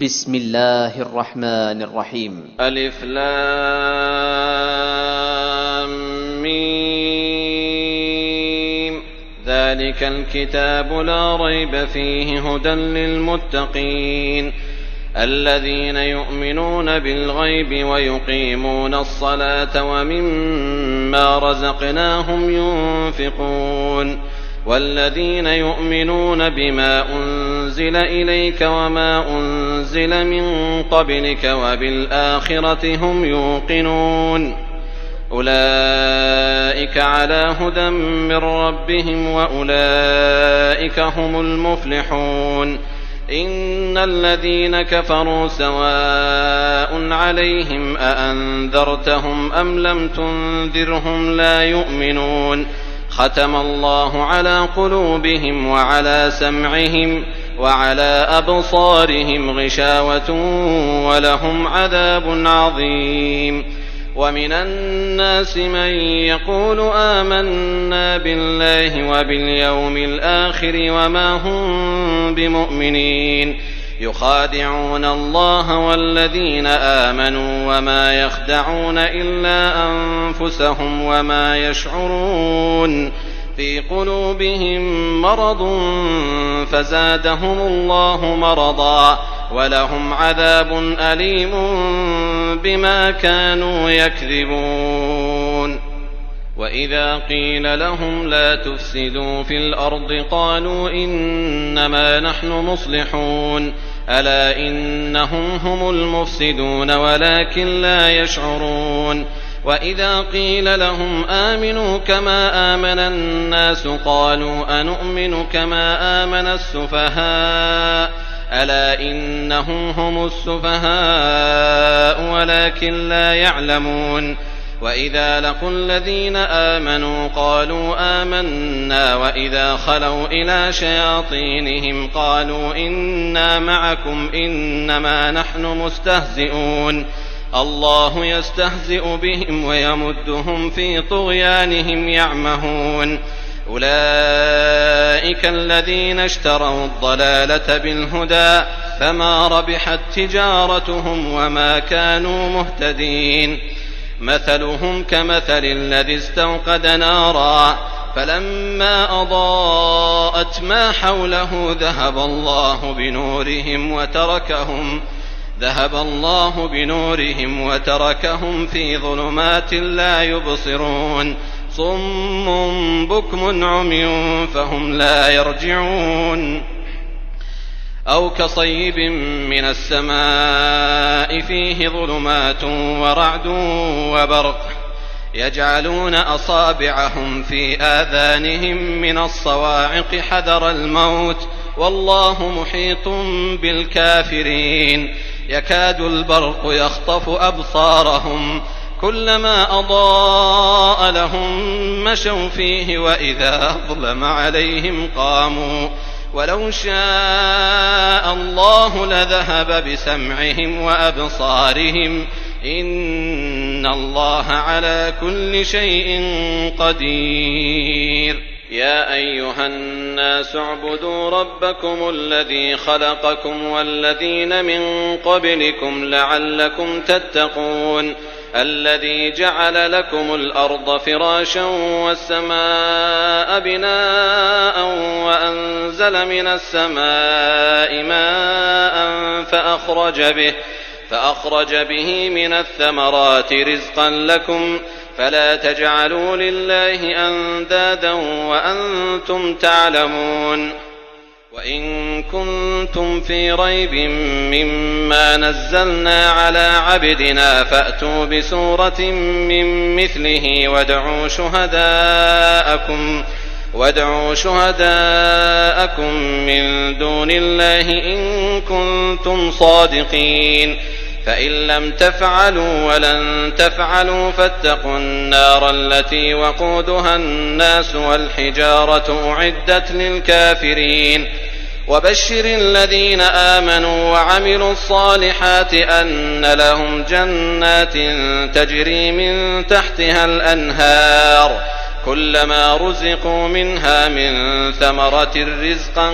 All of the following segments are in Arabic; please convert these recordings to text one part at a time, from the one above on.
بسم الله الرحمن الرحيم. ألف لام ميم. ذلك الكتاب لا ريب فيه هدى للمتقين الذين يؤمنون بالغيب ويقيمون الصلاة ومما رزقناهم ينفقون والذين يؤمنون بما أنزل إليك وما أنزل من قبلك وبالآخرة هم يوقنون أولئك على هدى من ربهم وأولئك هم المفلحون. إن الذين كفروا سواء عليهم أأنذرتهم أم لم تنذرهم لا يؤمنون ختم الله على قلوبهم وعلى سمعهم وعلى أبصارهم غشاوة ولهم عذاب عظيم. ومن الناس من يقول آمنا بالله وباليوم الآخر وما هم بمؤمنين يخادعون الله والذين آمنوا وما يخدعون إلا أنفسهم وما يشعرون. في قلوبهم مرض فزادهم الله مرضا ولهم عذاب أليم بما كانوا يكذبون. وإذا قيل لهم لا تفسدوا في الأرض قالوا إنما نحن مصلحون ألا إنهم هم المفسدون ولكن لا يشعرون. وإذا قيل لهم آمنوا كما آمن الناس قالوا أنؤمن كما آمن السفهاء ألا إنهم هم السفهاء ولكن لا يعلمون. وإذا لقوا الذين آمنوا قالوا آمنا وإذا خلوا إلى شياطينهم قالوا إنا معكم إنما نحن مستهزئون الله يستهزئ بهم ويمدهم في طغيانهم يعمهون. أولئك الذين اشتروا الضلالة بالهدى فما ربحت تجارتهم وما كانوا مهتدين. مثلهم كمثل الذي استوقد نارا فلما أضاءت ما حوله ذهب الله بنورهم وتركهم في ظلمات لا يبصرون صم بكم عمي فهم لا يرجعون. أو كصيب من السماء فيه ظلمات ورعد وبرق يجعلون أصابعهم في آذانهم من الصواعق حذر الموت والله محيط بالكافرين. يكاد البرق يخطف أبصارهم كلما أضاء لهم مشوا فيه وإذا أظلم عليهم قاموا ولو شاء الله لذهب بسمعهم وأبصارهم إن الله على كل شيء قدير. يا أيها الناس اعبدوا ربكم الذي خلقكم والذين من قبلكم لعلكم تتقون الذي جعل لكم الأرض فراشا والسماء بناء وأنزل من السماء ماء فأخرج به من الثمرات رزقا لكم فلا تجعلوا لله أندادا وأنتم تعلمون. وإن كنتم في ريب مما نزلنا على عبدنا فأتوا بسورة من مثله وادعوا شهداءكم من دون الله إن كنتم صادقين فإن لم تفعلوا ولن تفعلوا فاتقوا النار التي وقودها الناس والحجارة أعدت للكافرين. وبشر الذين آمنوا وعملوا الصالحات أن لهم جنات تجري من تحتها الأنهار كلما رزقوا منها من ثمرة رزقا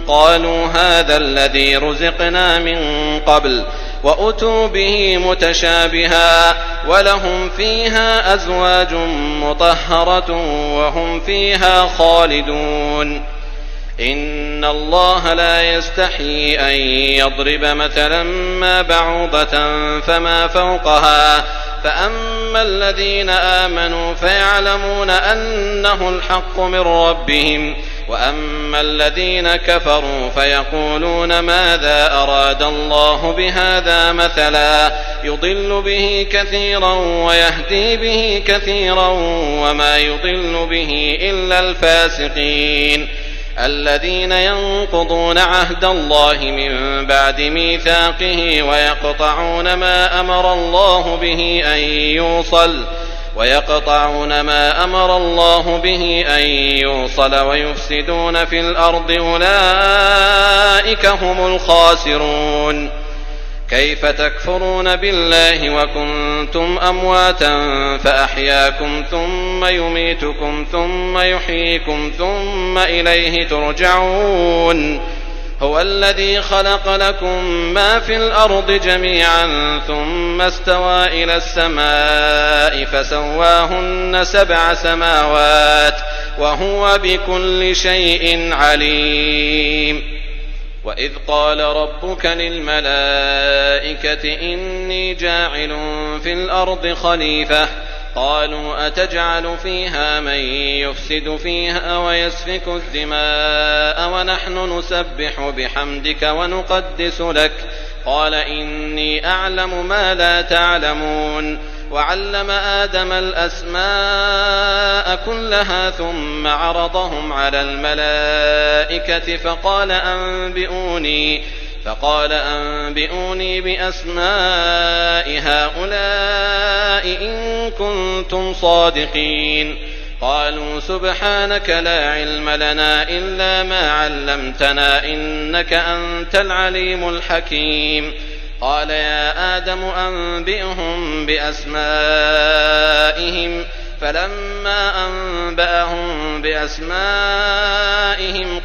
قالوا هذا الذي رزقنا من قبل وأتوا به متشابها ولهم فيها أزواج مطهرة وهم فيها خالدون. إن الله لا يستحيي أن يضرب مثلا ما بعوضة فما فوقها فأما الذين آمنوا فيعلمون أنه الحق من ربهم وأما الذين كفروا فيقولون ماذا أراد الله بهذا مثلا يضل به كثيرا ويهدي به كثيرا وما يضل به إلا الفاسقين الذين ينقضون عهد الله من بعد ميثاقه ويقطعون ما أمر الله به أن يوصل ويفسدون في الأرض أولئك هم الخاسرون. كيف تكفرون بالله وكنتم أمواتا فأحياكم ثم يميتكم ثم يحييكم ثم إليه ترجعون. هو الذي خلق لكم ما في الأرض جميعا ثم استوى إلى السماء فسواهن 7 سماوات وهو بكل شيء عليم. وإذ قال ربك للملائكة إني جاعل في الأرض خليفة قالوا أتجعل فيها من يفسد فيها ويسفك الدماء ونحن نسبح بحمدك ونقدس لك قال إني أعلم ما لا تعلمون. وعلم آدم الأسماء كلها ثم عرضهم على الملائكة فقال أنبئوني بأسماء هؤلاء إن كنتم صادقين. قالوا سبحانك لا علم لنا إلا ما علمتنا إنك أنت العليم الحكيم. قال يا آدم أنبئهم بأسمائهم فلما أنبأهم بأسمائهم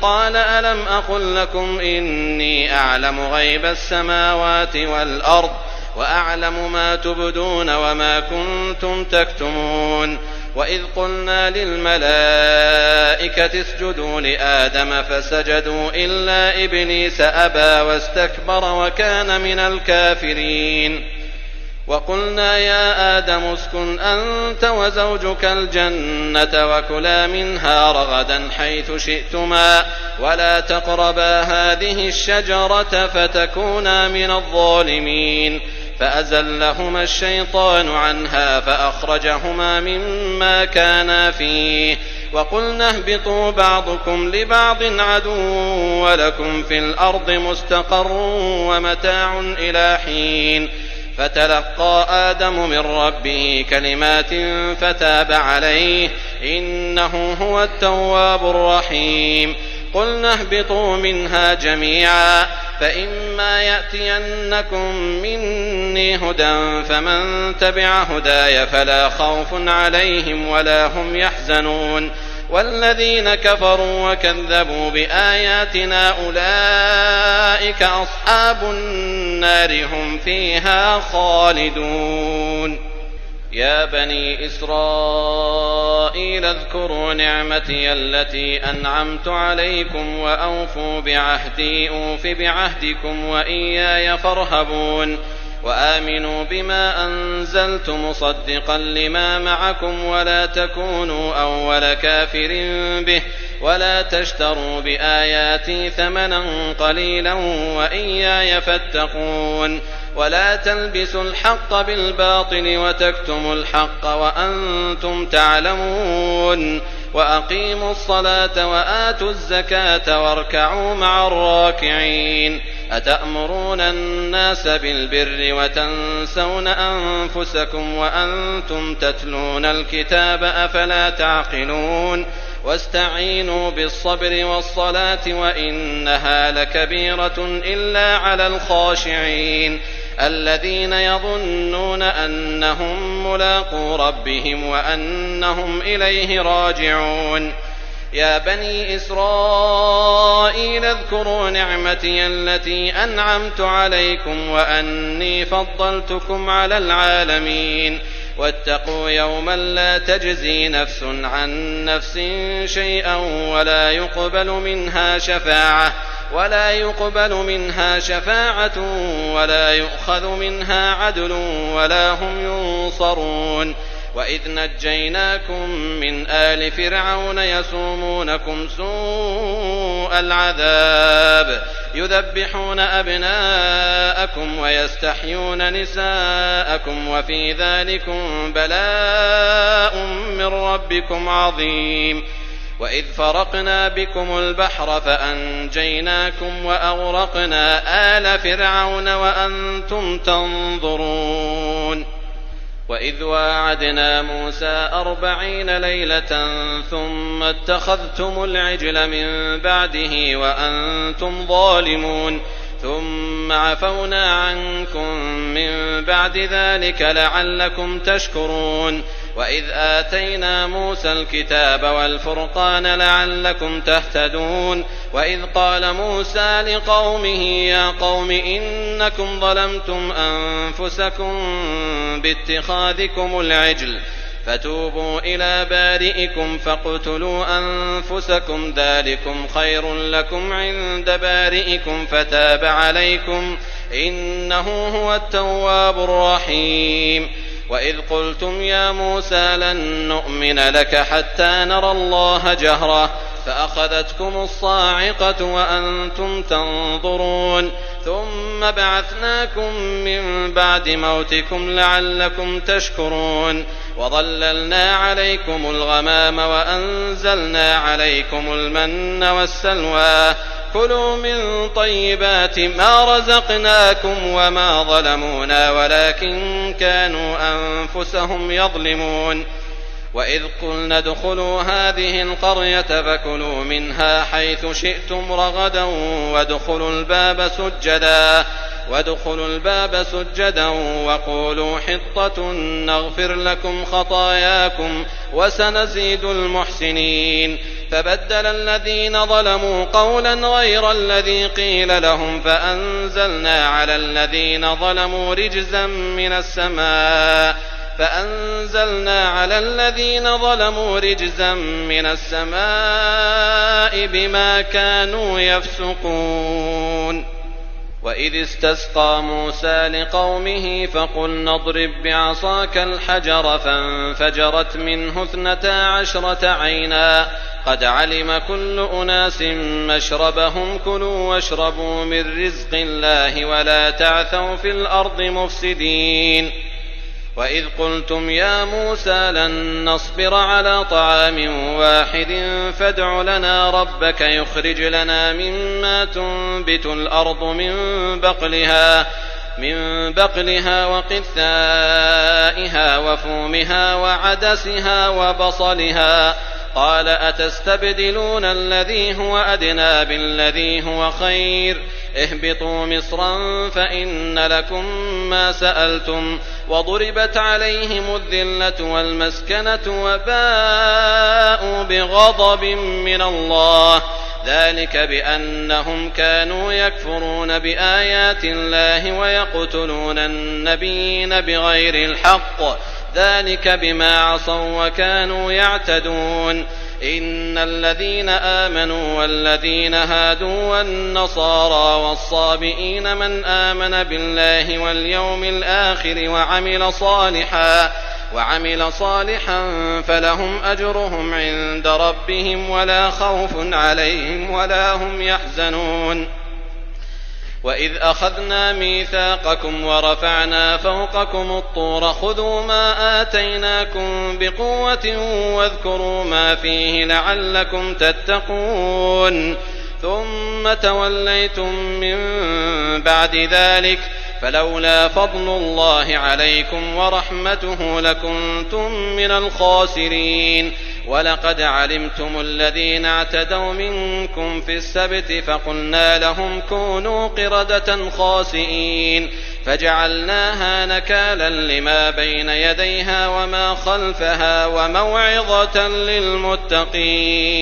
قال ألم أقل لكم إني أعلم غيب السماوات والأرض وأعلم ما تبدون وما كنتم تكتمون. وإذ قلنا للملائكة اسجدوا لآدم فسجدوا إلا إبليس أبى واستكبر وكان من الكافرين. وقلنا يا آدم اسكن أنت وزوجك الجنة وكلا منها رغدا حيث شئتما ولا تقربا هذه الشجرة فتكونا من الظالمين. فأزلهما الشيطان عنها فأخرجهما مما كانا فيه وقلنا اهبطوا بعضكم لبعض عدو ولكم في الأرض مستقر ومتاع إلى حين. فتلقى آدم من ربه كلمات فتاب عليه إنه هو التواب الرحيم. قلنا اهبطوا منها جميعا فإما يأتينكم مني هدى فمن تبع هداي فلا خوف عليهم ولا هم يحزنون. والذين كفروا وكذبوا بآياتنا أولئك أصحاب النار هم فيها خالدون. يا بني إسرائيل اذكروا نعمتي التي أنعمت عليكم وأوفوا بعهدي أوف بعهدكم وإياي فارهبون. وآمنوا بما أنزلت مصدقا لما معكم ولا تكونوا أول كافر به ولا تشتروا بآياتي ثمنا قليلا وإياي فاتقون. ولا تلبسوا الحق بالباطل وتكتموا الحق وأنتم تعلمون. وأقيموا الصلاة وآتوا الزكاة واركعوا مع الراكعين. أتأمرون الناس بالبر وتنسون أنفسكم وأنتم تتلون الكتاب أفلا تعقلون. واستعينوا بالصبر والصلاة وإنها لكبيرة إلا على الخاشعين الذين يظنون أنهم ملاقو ربهم وأنهم إليه راجعون. يا بني إسرائيل اذكروا نعمتي التي أنعمت عليكم وأني فضلتكم على العالمين واتقوا يوما لا تجزي نفس عن نفس شيئا ولا يقبل منها شفاعة ولا يؤخذ منها عدل ولا هم ينصرون. وإذ نجيناكم من آل فرعون يسومونكم سوء العذاب يذبحون أبناءكم ويستحيون نساءكم وفي ذلكم بلاء من ربكم عظيم. وإذ فرقنا بكم البحر فأنجيناكم وأغرقنا آل فرعون وأنتم تنظرون. وإذ واعدنا موسى 40 ليلة ثم اتخذتم العجل من بعده وأنتم ظالمون ثم عفونا عنكم من بعد ذلك لعلكم تشكرون. وإذ آتينا موسى الكتاب والفرقان لعلكم تهتدون. وإذ قال موسى لقومه يا قوم إنكم ظلمتم أنفسكم باتخاذكم العجل فتوبوا إلى بارئكم فاقتلوا أنفسكم ذلكم خير لكم عند بارئكم فتاب عليكم إنه هو التواب الرحيم. وإذ قلتم يا موسى لن نؤمن لك حتى نرى الله جهرة فأخذتكم الصاعقة وأنتم تنظرون ثم بعثناكم من بعد موتكم لعلكم تشكرون. وظللنا عليكم الغمام وأنزلنا عليكم المن والسلوى كلوا من طيبات ما رزقناكم وما ظلمونا ولكن كانوا أنفسهم يظلمون. وإذ قلنا ادخلوا هذه القرية فكلوا منها حيث شئتم رغدا وادخلوا الباب سجدا وقولوا حطة نغفر لكم خطاياكم وسنزيد المحسنين. فبدل الذين ظلموا قولا غير الذي قيل لهم فأنزلنا على الذين ظلموا رجزا من السماء بما كانوا يفسقون. وإذ استسقى موسى لقومه فقلنا اضرب بعصاك الحجر فانفجرت منه 12 عينا قد علم كل أناس مشربهم كلوا واشربوا من رزق الله ولا تعثوا في الأرض مفسدين. وإذ قلتم يا موسى لن نصبر على طعام واحد فادع لنا ربك يخرج لنا مما تنبت الأرض من بقلها وقثائها وفومها وعدسها وبصلها قال أتستبدلون الذي هو أدنى بالذي هو خير اهبطوا مصرا فإن لكم ما سألتم وضربت عليهم الذلة والمسكنة وباءوا بغضب من الله ذلك بأنهم كانوا يكفرون بآيات الله ويقتلون النبيين بغير الحق ذلك بما عصوا وكانوا يعتدون. إن الذين آمنوا والذين هادوا والنصارى والصابئين من آمن بالله واليوم الآخر وعمل صالحا فلهم أجرهم عند ربهم ولا خوف عليهم ولا هم يحزنون. وإذ أخذنا ميثاقكم ورفعنا فوقكم الطور خذوا ما آتيناكم بقوة واذكروا ما فيه لعلكم تتقون ثم توليتم من بعد ذلك فلولا فضل الله عليكم ورحمته لكنتم من الخاسرين. ولقد علمتم الذين اعتدوا منكم في السبت فقلنا لهم كونوا قردة خاسئين فجعلناها نكالا لما بين يديها وما خلفها وموعظة للمتقين.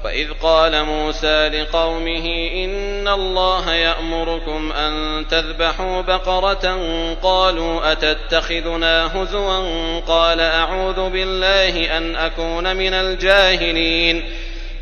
وإذ قال موسى لقومه إن الله يأمركم أن تذبحوا بقرة قالوا أتتخذنا هزوا قال أعوذ بالله أن أكون من الجاهلين.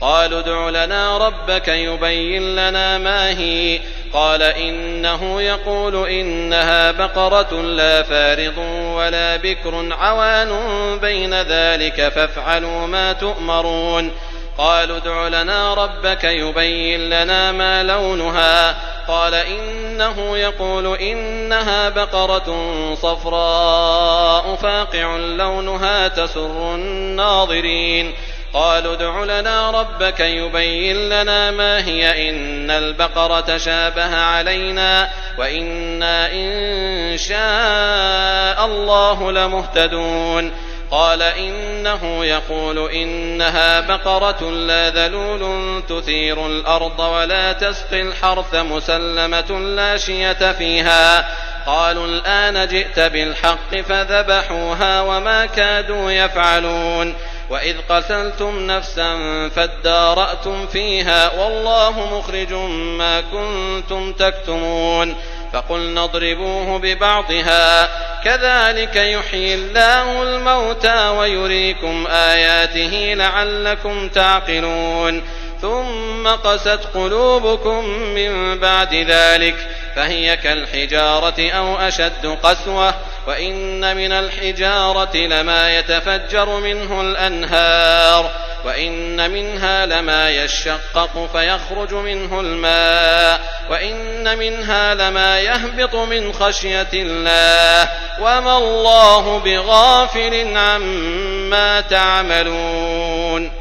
قالوا ادع لنا ربك يبين لنا ما هي قال إنه يقول إنها بقرة لا فارض ولا بكر عوان بين ذلك فافعلوا ما تؤمرون. قالوا ادع لنا ربك يبين لنا ما لونها قال إنه يقول إنها بقرة صفراء فاقع لونها تسر الناظرين. قالوا ادع لنا ربك يبين لنا ما هي إن البقرة شابه علينا وإنا إن شاء الله لمهتدون. قال إنه يقول إنها بقرة لا ذلول تثير الأرض ولا تسقي الحرث مسلمة لا شية فيها. قالوا الآن جئت بالحق فذبحوها وما كادوا يفعلون. وإذ قتلتم نفسا فادارأتم فيها والله مخرج ما كنتم تكتمون. فقلنا اضربوه ببعضها كذلك يحيي الله الموتى ويريكم آياته لعلكم تعقلون. ثم قست قلوبكم من بعد ذلك فهي كالحجارة أو أشد قسوة وإن من الحجارة لما يتفجر منه الأنهار وإن منها لما يشقق فيخرج منه الماء وإن منها لما يهبط من خشية الله وما الله بغافل عما تعملون.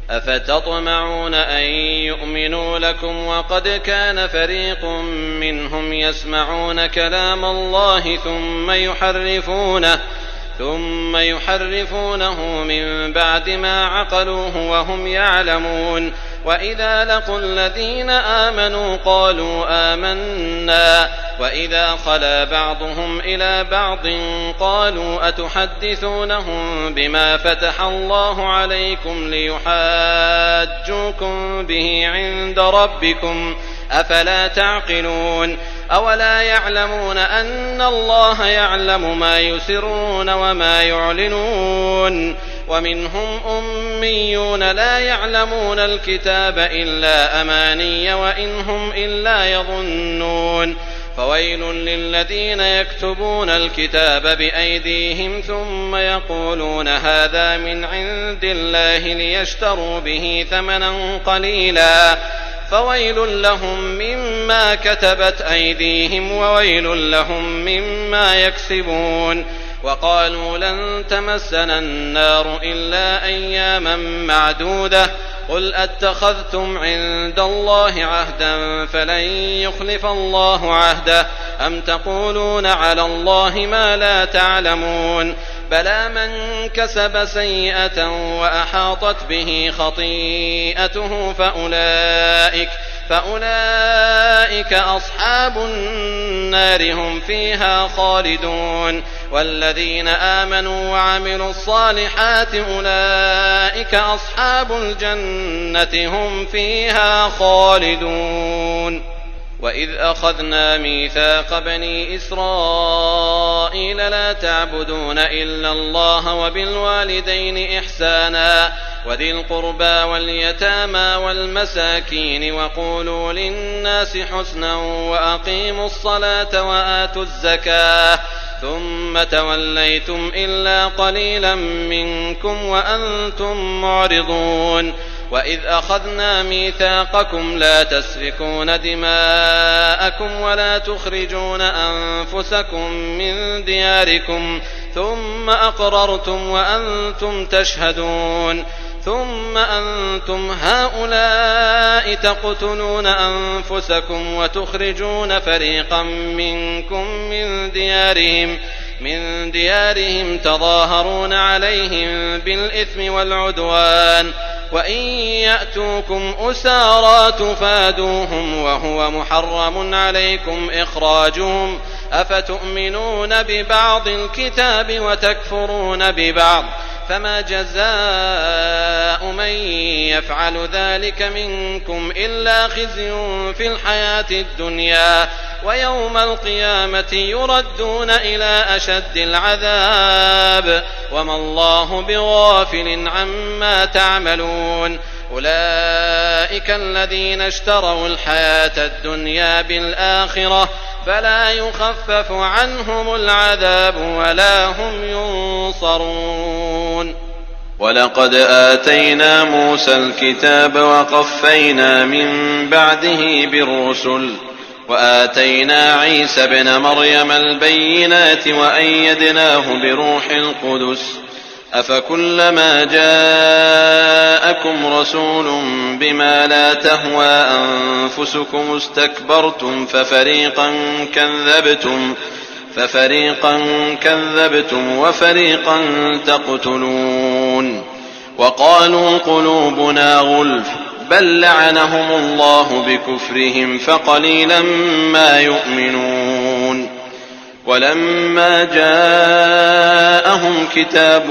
أفتطمعون أن يؤمنوا لكم وقد كان فريق منهم يسمعون كلام الله ثم يحرفونه من بعد ما عقلوه وهم يعلمون. وإذا لقوا الذين آمنوا قالوا آمنا وإذا خلا بعضهم إلى بعض قالوا أتحدثونهم بما فتح الله عليكم ليحاجوكم به عند ربكم أفلا تعقلون. أولا يعلمون أن الله يعلم ما يسرون وما يعلنون. ومنهم أميون لا يعلمون الكتاب إلا أماني وإن هم إلا يظنون. فويل للذين يكتبون الكتاب بأيديهم ثم يقولون هذا من عند الله ليشتروا به ثمنا قليلا فويل لهم مما كتبت أيديهم وويل لهم مما يكسبون. وقالوا لن تمسنا النار إلا أياما معدودة قل أتخذتم عند الله عهدا فلن يخلف الله عهده أم تقولون على الله ما لا تعلمون. بلى من كسب سيئة وأحاطت به خطيئته فأولئك أصحاب النار هم فيها خالدون. والذين آمنوا وعملوا الصالحات أولئك أصحاب الجنة هم فيها خالدون. وإذ أخذنا ميثاق بني إسرائيل لا تعبدون إلا الله وبالوالدين إحسانا وذي القربى واليتامى والمساكين وقولوا للناس حسنا وأقيموا الصلاة وآتوا الزكاة ثم توليتم إلا قليلا منكم وأنتم معرضون. وإذ أخذنا ميثاقكم لا تسفكون دماءكم ولا تخرجون أنفسكم من دياركم ثم أقررتم وأنتم تشهدون. ثم أنتم هؤلاء تقتلون أنفسكم وتخرجون فريقا منكم من ديارهم تظاهرون عليهم بالإثم والعدوان وإن يأتوكم أسارى تفادوهم وهو محرم عليكم إخراجهم أفتؤمنون ببعض الكتاب وتكفرون ببعض فما جزاء من يفعل ذلك منكم إلا خزي في الحياة الدنيا ويوم القيامة يردون إلى أشد العذاب وما الله بغافل عما تعملون أولئك الذين اشتروا الحياة الدنيا بالآخرة فلا يخفف عنهم العذاب ولا هم ينصرون. ولقد آتينا موسى الكتاب وقفينا من بعده بالرسل وآتينا عيسى ابن مريم البينات وأيدناه بروح القدس أفكلما جاءكم رسول بما لا تهوى أنفسكم استكبرتم ففريقا كذبتم وفريقا تقتلون وقالوا قلوبنا غلف بل لعنهم الله بكفرهم فقليلا ما يؤمنون ولما جاءهم كتاب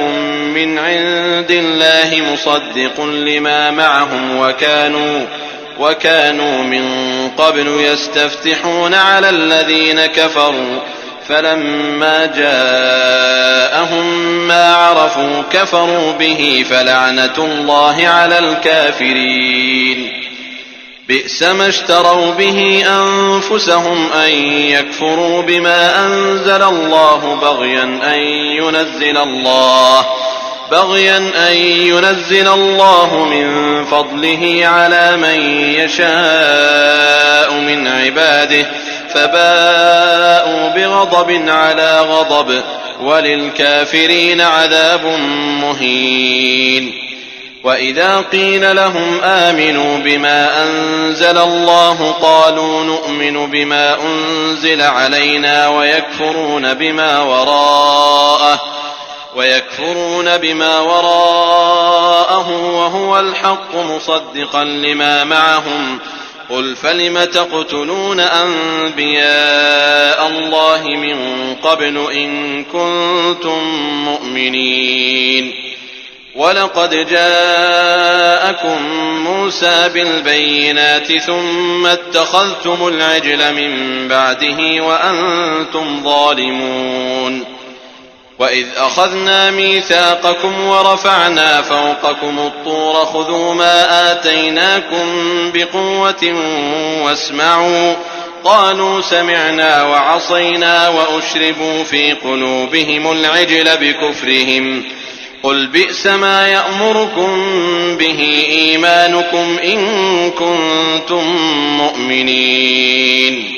من عند الله مصدق لما معهم وكانوا من قبل يستفتحون على الذين كفروا فلما جاءهم ما عرفوا كفروا به فلعنة الله على الكافرين بئس ما اشتروا به أنفسهم أن يكفروا بما أنزل الله بغيا أن ينزل الله من فضله على من يشاء من عباده فباءوا بغضب على غضب وللكافرين عذاب مهين. وإذا قيل لهم آمنوا بما أنزل الله قالوا نؤمن بما أنزل علينا ويكفرون بما وراءه وهو الحق مصدقا لما معهم قل فلم تقتلون أنبياء الله من قبل إن كنتم مؤمنين ولقد جاءكم موسى بالبينات ثم اتخذتم العجل من بعده وأنتم ظالمون وإذ أخذنا ميثاقكم ورفعنا فوقكم الطور خذوا ما آتيناكم بقوة واسمعوا قالوا سمعنا وعصينا وأشربوا في قلوبهم العجل بكفرهم قل بئس ما يأمركم به إيمانكم إن كنتم مؤمنين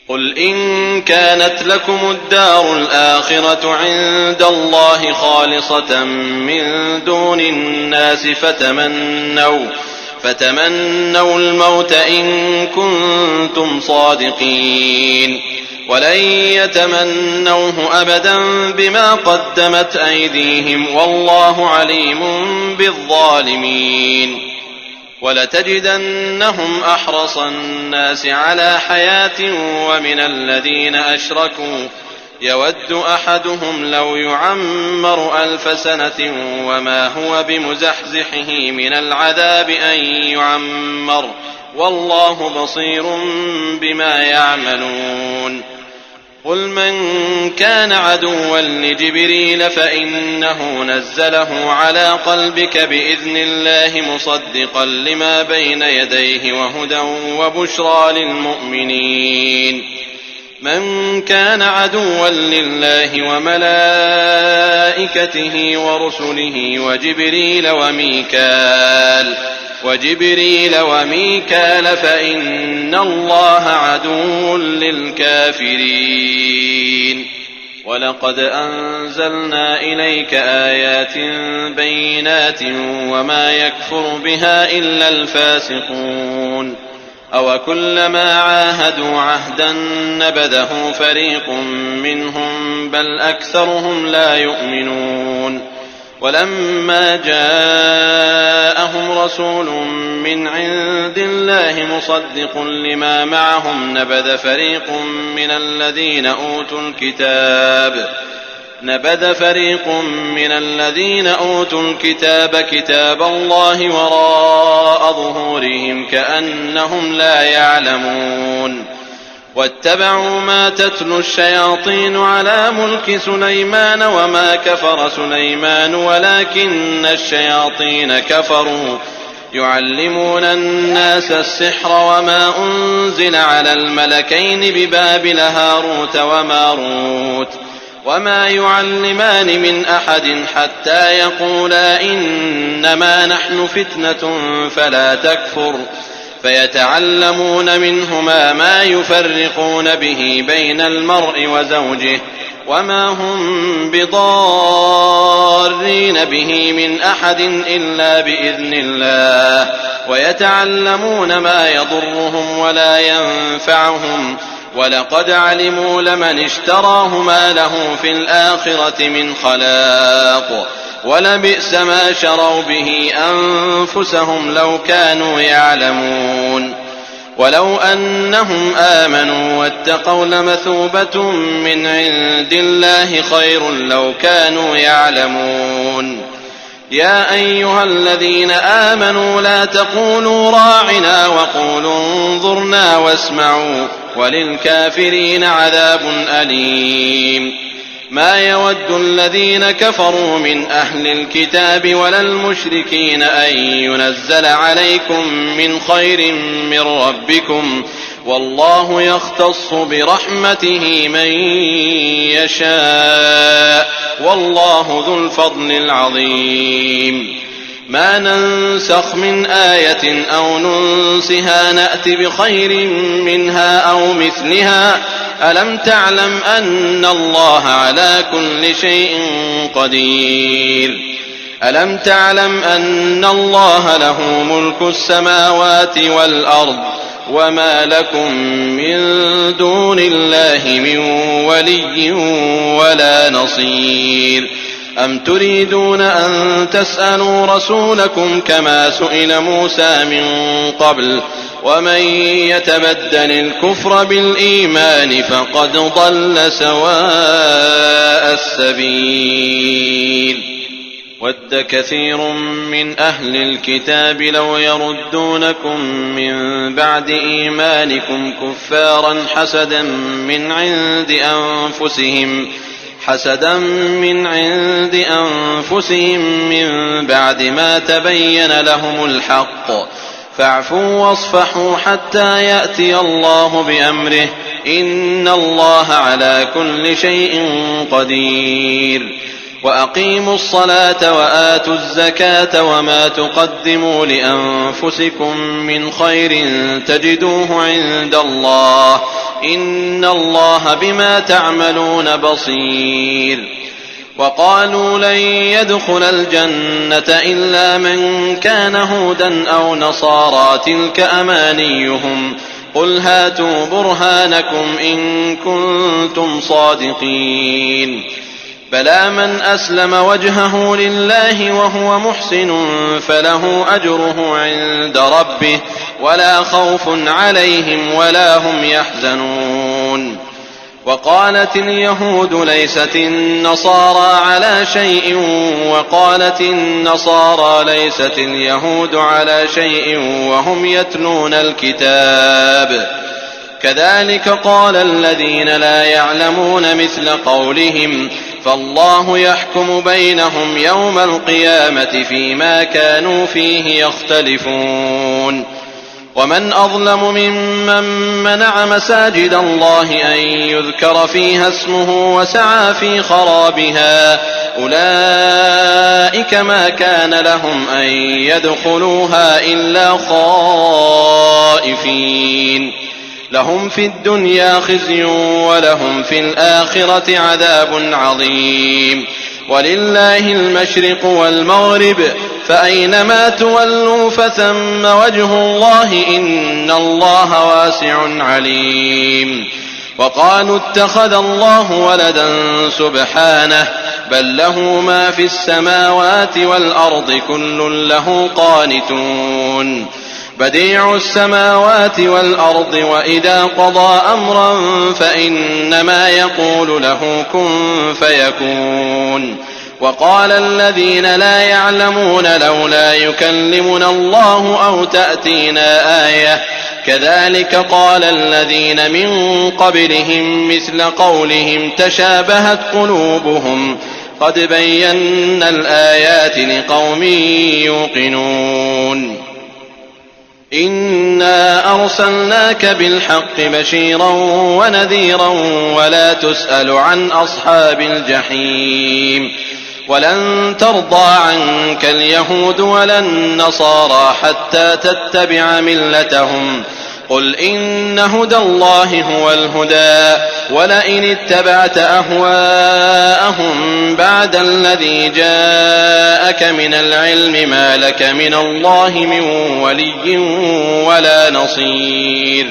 قل إن كانت لكم الدار الآخرة عند الله خالصة من دون الناس فتمنوا الموت إن كنتم صادقين ولن يتمنوه أبدا بما قدمت أيديهم والله عليم بالظالمين ولتجدنهم أحرص الناس على حياة ومن الذين أشركوا يود أحدهم لو يعمر 1000 سنة وما هو بمزحزحه من العذاب أن يعمر والله بصير بما يعملون قل من كان عدوا لجبريل فإنه نزله على قلبك بإذن الله مصدقا لما بين يديه وهدى وبشرى للمؤمنين من كان عدوا لله وملائكته ورسله وجبريل وميكال فإن الله عدو للكافرين ولقد أنزلنا إليك آيات بينات وما يكفر بها إلا الفاسقون أوكلما عاهدوا عهدا نبذه فريق منهم بل أكثرهم لا يؤمنون ولما جاءهم رسول من عند الله مصدق لما معهم نبذ فريق من الذين أوتوا الكتاب كتاب الله وراء ظهورهم كأنهم لا يعلمون واتبعوا ما تتلو الشياطين على ملك سليمان وما كفر سليمان ولكن الشياطين كفروا يعلمون الناس السحر وما أنزل على الملكين ببابل هاروت وماروت وما يعلمان من أحد حتى يقولا إنما نحن فتنة فلا تكفر فيتعلمون منهما ما يفرقون به بين المرء وزوجه وما هم بضارين به من أحد إلا بإذن الله ويتعلمون ما يضرهم ولا ينفعهم ولقد علموا لمن اشتراه ما له في الآخرة من خلاق ولبئس ما شروا به أنفسهم لو كانوا يعلمون ولو أنهم آمنوا واتقوا لمثوبة من عند الله خير لو كانوا يعلمون يا أيها الذين آمنوا لا تقولوا راعنا وقولوا انظرنا واسمعوا وللكافرين عذاب أليم ما يود الذين كفروا من أهل الكتاب ولا المشركين أن ينزل عليكم من خير من ربكم والله يختص برحمته من يشاء والله ذو الفضل العظيم ما ننسخ من آية أو ننسها نأت بخير منها أو مثلها ألم تعلم أن الله على كل شيء قدير ألم تعلم أن الله له ملك السماوات والأرض وما لكم من دون الله من ولي ولا نصير أم تريدون أن تسألوا رسولكم كما سئل موسى من قبل ومن يتبدل الكفر بالإيمان فقد ضل سواء السبيل ود كثير من أهل الكتاب لو يردونكم من بعد إيمانكم كفارا حسدا من عند أنفسهم من بعد ما تبين لهم الحق فاعفوا واصفحوا حتى يأتي الله بأمره إن الله على كل شيء قدير وأقيموا الصلاة وآتوا الزكاة وما تقدموا لأنفسكم من خير تجدوه عند الله إن الله بما تعملون بصير وقالوا لن يدخل الجنة إلا من كان هودا أو نصارى تلك أمانيهم قل هاتوا برهانكم إن كنتم صادقين بلى من أسلم وجهه لله وهو محسن فله أجره عند ربه ولا خوف عليهم ولا هم يحزنون وقالت اليهود ليست النصارى على شيء وقالت النصارى ليست اليهود على شيء وهم يتلون الكتاب كذلك قال الذين لا يعلمون مثل قولهم فالله يحكم بينهم يوم القيامة فيما كانوا فيه يختلفون ومن أظلم ممن منع مساجد الله أن يذكر فيها اسمه وسعى في خرابها أولئك ما كان لهم أن يدخلوها إلا خائفين لهم في الدنيا خزي ولهم في الآخرة عذاب عظيم ولله المشرق والمغرب فأينما تولوا فثم وجه الله إن الله واسع عليم وقالوا اتخذ الله ولدا سبحانه بل له ما في السماوات والأرض كل له قانتون بديع السماوات والأرض وإذا قضى أمرا فإنما يقول له كن فيكون وقال الذين لا يعلمون لولا يكلمنا الله أو تأتينا آية كذلك قال الذين من قبلهم مثل قولهم تشابهت قلوبهم قد بينا الآيات لقوم يوقنون إنا أرسلناك بالحق بشيرا ونذيرا ولا تسأل عن أصحاب الجحيم ولن ترضى عنك اليهود ولا النصارى حتى تتبع ملتهم قل إن هدى الله هو الهدى ولئن اتبعت أهواءهم بعد الذي جاءك من العلم ما لك من الله من ولي ولا نصير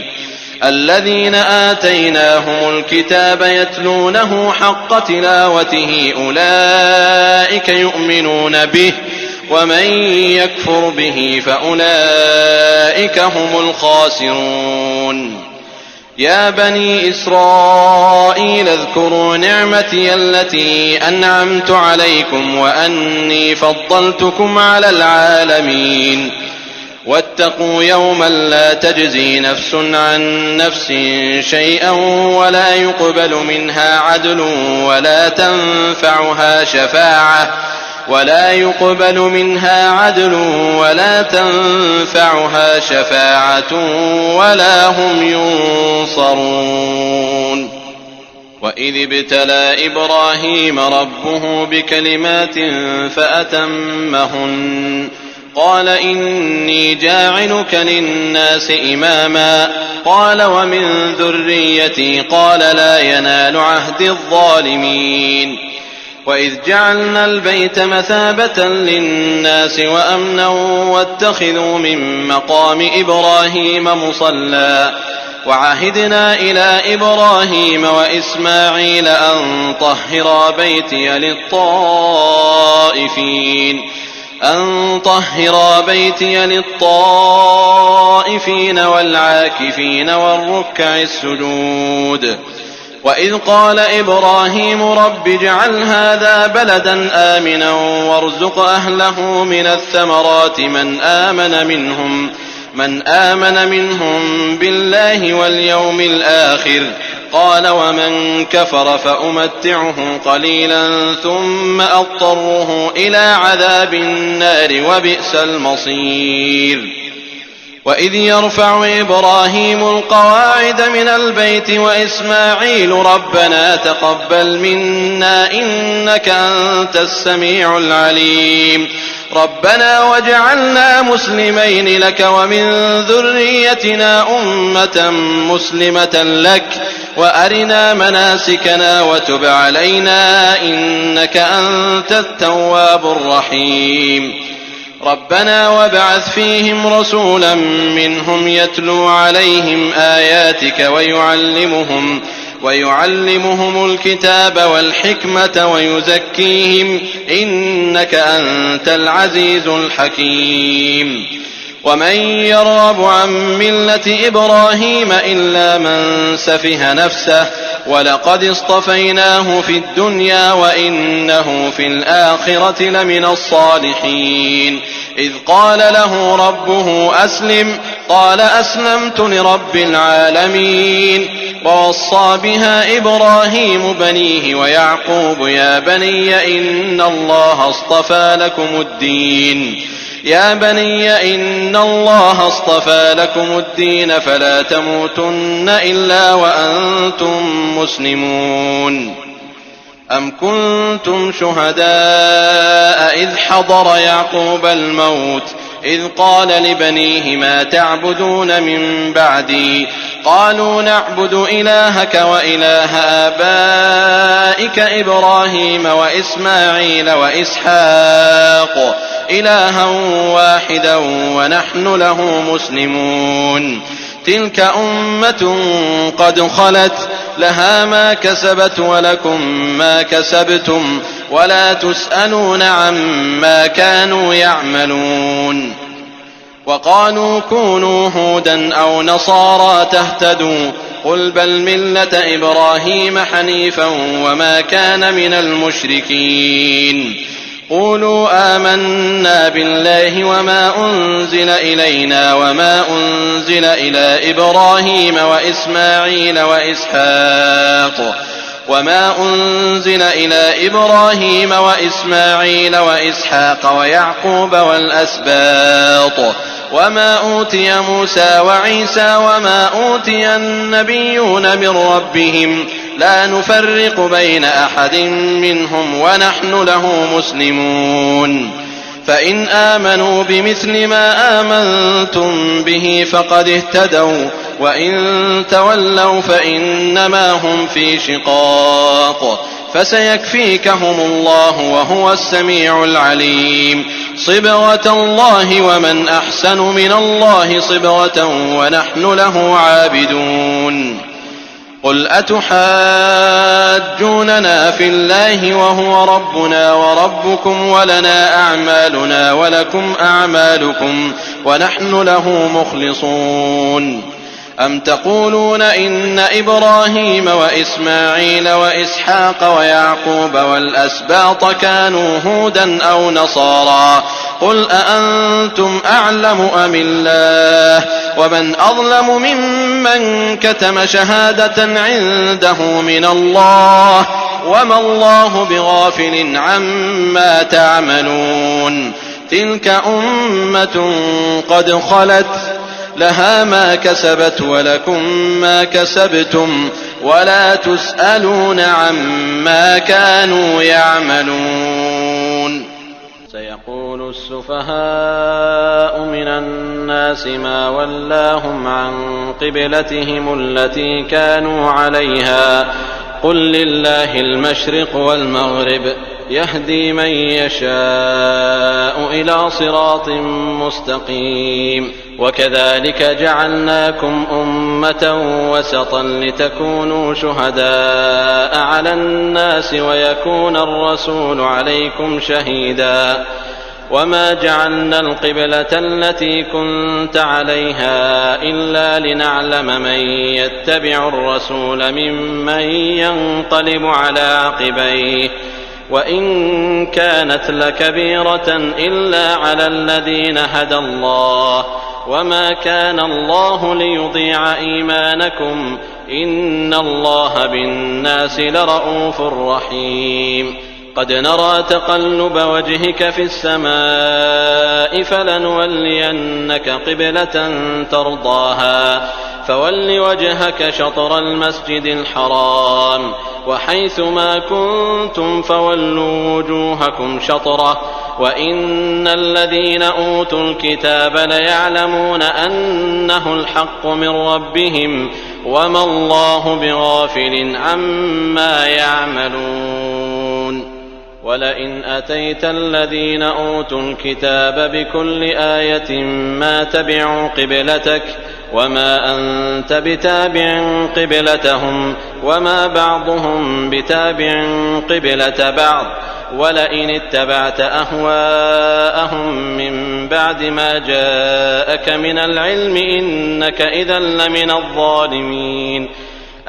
الذين آتيناهم الكتاب يتلونه حق تلاوته أولئك يؤمنون به ومن يكفر به فأولئك هم الخاسرون يا بني إسرائيل اذكروا نعمتي التي أنعمت عليكم وأني فضلتكم على العالمين واتقوا يوما لا تجزي نفس عن نفس شيئا ولا يقبل منها عدل ولا تنفعها شفاعة ولا هم ينصرون وإذ ابتلى إبراهيم ربه بكلمات فأتمهن قال إني جاعلك للناس إماما قال ومن ذريتي قال لا ينال عهد الظالمين وإذ جعلنا البيت مثابة للناس وأمنا واتخذوا من مقام إبراهيم مصلى وعهدنا إلى إبراهيم وإسماعيل أن طهرا بيتي للطائفين والعاكفين والركع السجود وإذ قال إبراهيم رب اجعل هذا بلدا آمنا وارزق أهله من الثمرات من آمن منهم بالله واليوم الآخر قال ومن كفر فأمتعه قليلا ثم أضطره إلى عذاب النار وبئس المصير وإذ يرفع إبراهيم القواعد من البيت وإسماعيل ربنا تقبل منا إنك أنت السميع العليم ربنا واجعلنا مسلمين لك ومن ذريتنا أمة مسلمة لك وأرنا مناسكنا وتب علينا إنك أنت التواب الرحيم ربنا وابعث فيهم رسولا منهم يتلو عليهم آياتك ويعلمهم الكتاب والحكمة ويزكيهم إنك أنت العزيز الحكيم ومن يرغب عن ملة إبراهيم إلا من سفه نفسه ولقد اصطفيناه في الدنيا وإنه في الآخرة لمن الصالحين إذ قال له ربه أسلم قال أسلمت لرب العالمين ووصى بها إبراهيم بنيه ويعقوب يا بني إن الله اصطفى لكم الدين فلا تموتن إلا وأنتم مسلمون أم كنتم شهداء إذ حضر يعقوب الموت إذ قال لبنيه ما تعبدون من بعدي قالوا نعبد إلهك وإله آبائك إبراهيم وإسماعيل وإسحاق إلها واحدا ونحن له مسلمون تلك أمة قد خلت لها ما كسبت ولكم ما كسبتم ولا تسألون عما كانوا يعملون. وقالوا كونوا هودا أو نصارى تهتدوا قل بل ملة إبراهيم حنيفا وما كان من المشركين. قولوا آمنا بالله وما أنزل إلينا وما أنزل إلى إبراهيم وإسماعيل وإسحاق ويعقوب والأسباط وما أوتي موسى وعيسى وما أوتي النبيون من ربهم لا نفرق بين أحد منهم ونحن له مسلمون. فإن آمنوا بمثل ما آمنتم به فقد اهتدوا وإن تولوا فإنما هم في شقاق فسيكفيكهم الله وهو السميع العليم. صبغة الله ومن أحسن من الله صبغة ونحن له عابدون. قل أتحاجوننا في الله وهو ربنا وربكم ولنا أعمالنا ولكم أعمالكم ونحن له مخلصون. أم تقولون إن إبراهيم وإسماعيل وإسحاق ويعقوب والأسباط كانوا هودا أو نصارى قل أأنتم أعلم أم الله ومن أظلم ممن كتم شهادة عنده من الله وما الله بغافل عما تعملون. تلك أمة قد خلت لها ما كسبت ولكم ما كسبتم ولا تسألون عما كانوا يعملون. سيقول السفهاء من الناس ما ولاهم عن قبلتهم التي كانوا عليها قل لله المشرق والمغرب يهدي من يشاء إلى صراط مستقيم. وكذلك جعلناكم أمة وسطا لتكونوا شهداء على الناس ويكون الرسول عليكم شهيدا. وما جعلنا القبلة التي كنت عليها إلا لنعلم من يتبع الرسول ممن ينقلب على عقبيه وإن كانت لكبيرة إلا على الذين هدى الله وما كان الله ليضيع إيمانكم إن الله بالناس لرءوف رحيم. قد نرى تقلب وجهك في السماء فلنولينك قبلة ترضاها فول وجهك شطر المسجد الحرام وحيث ما كنتم فولوا وجوهكم شطره وإن الذين أوتوا الكتاب ليعلمون أنه الحق من ربهم وما الله بغافل عما يعملون. ولئن أتيت الذين أوتوا الكتاب بكل آية ما تبعوا قبلتك وما أنت بتابع قبلتهم وما بعضهم بتابع قبلة بعض ولئن اتبعت أهواءهم من بعد ما جاءك من العلم إنك إذا لمن الظالمين.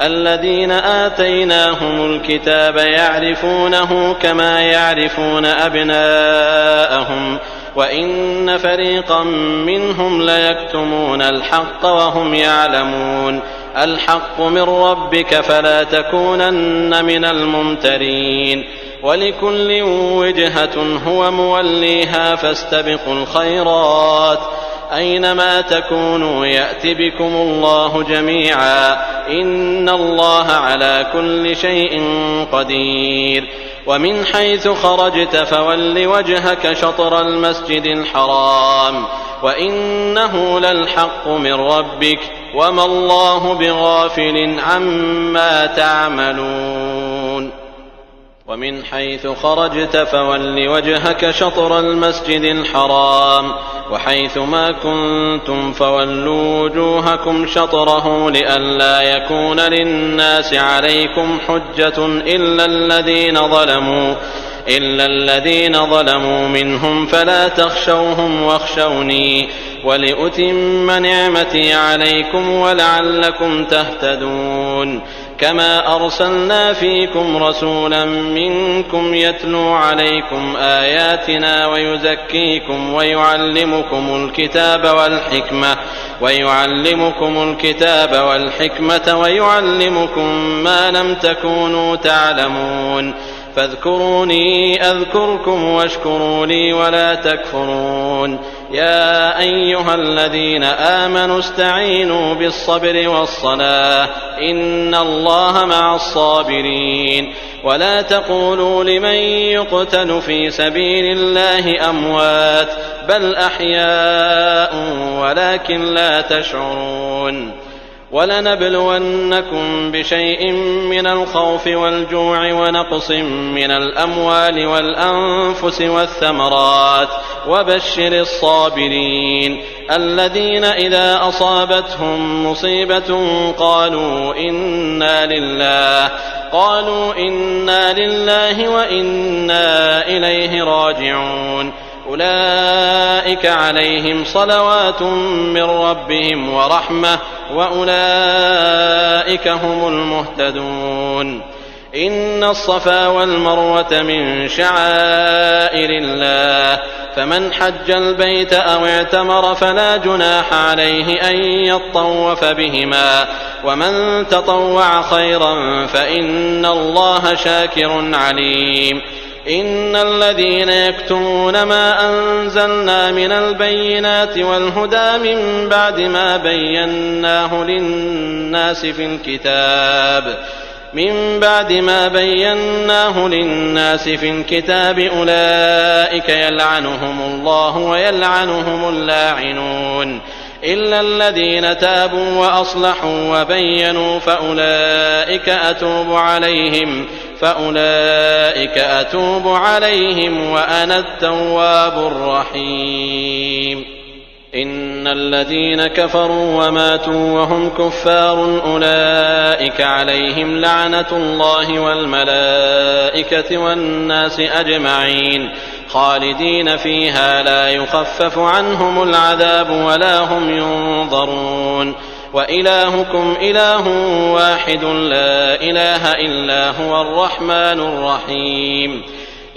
الذين آتيناهم الكتاب يعرفونه كما يعرفون أبناءهم وإن فريقا منهم ليكتمون الحق وهم يعلمون. الحق من ربك فلا تكونن من الممترين. ولكل وجهة هو موليها فاستبقوا الخيرات أينما تكونوا يأت بكم الله جميعا إن الله على كل شيء قدير. ومن حيث خرجت فول وجهك شطر المسجد الحرام وإنه للحق من ربك وما الله بغافل عما تعملون. ومن حيث خرجت فول وجهك شطر المسجد الحرام وحيث ما كنتم فولوا وجوهكم شطره لئلا يكون للناس عليكم حجة إلا الذين ظلموا منهم فلا تخشوهم واخشوني ولأتم نعمتي عليكم ولعلكم تهتدون كما أرسلنا فيكم رسولا منكم يتلو عليكم آياتنا ويزكيكم ويعلمكم الكتاب والحكمة ويعلمكم ما لم تكونوا تعلمون فاذكروني أذكركم واشكروا لي ولا تكفرون يا أيها الذين آمنوا استعينوا بالصبر والصلاة إن الله مع الصابرين ولا تقولوا لمن يقتل في سبيل الله أموات بل أحياء ولكن لا تشعرون ولنبلونكم بشيء من الخوف والجوع ونقص من الأموال والأنفس والثمرات وبشر الصابرين الذين إذا أصابتهم مصيبة قالوا إنا لله وإنا إليه راجعون أولئك عليهم صلوات من ربهم ورحمة وأولئك هم المهتدون إن الصفا والمروة من شعائر الله فمن حج البيت أو اعتمر فلا جناح عليه أن يطوف بهما ومن تطوع خيرا فإن الله شاكر عليم إن الذين يكتمون ما أنزلنا من البينات والهدى من بعد ما بيناه للناس في الكتاب أولئك يلعنهم الله ويلعنهم اللاعنون إلا الذين تابوا وأصلحوا وبينوا فأولئك أتوب عليهم وأنا التواب الرحيم إن الذين كفروا وماتوا وهم كفار أولئك عليهم لعنة الله والملائكة والناس أجمعين خالدين فيها لا يخفف عنهم العذاب ولا هم ينظرون وإلهكم إله واحد لا إله إلا هو الرحمن الرحيم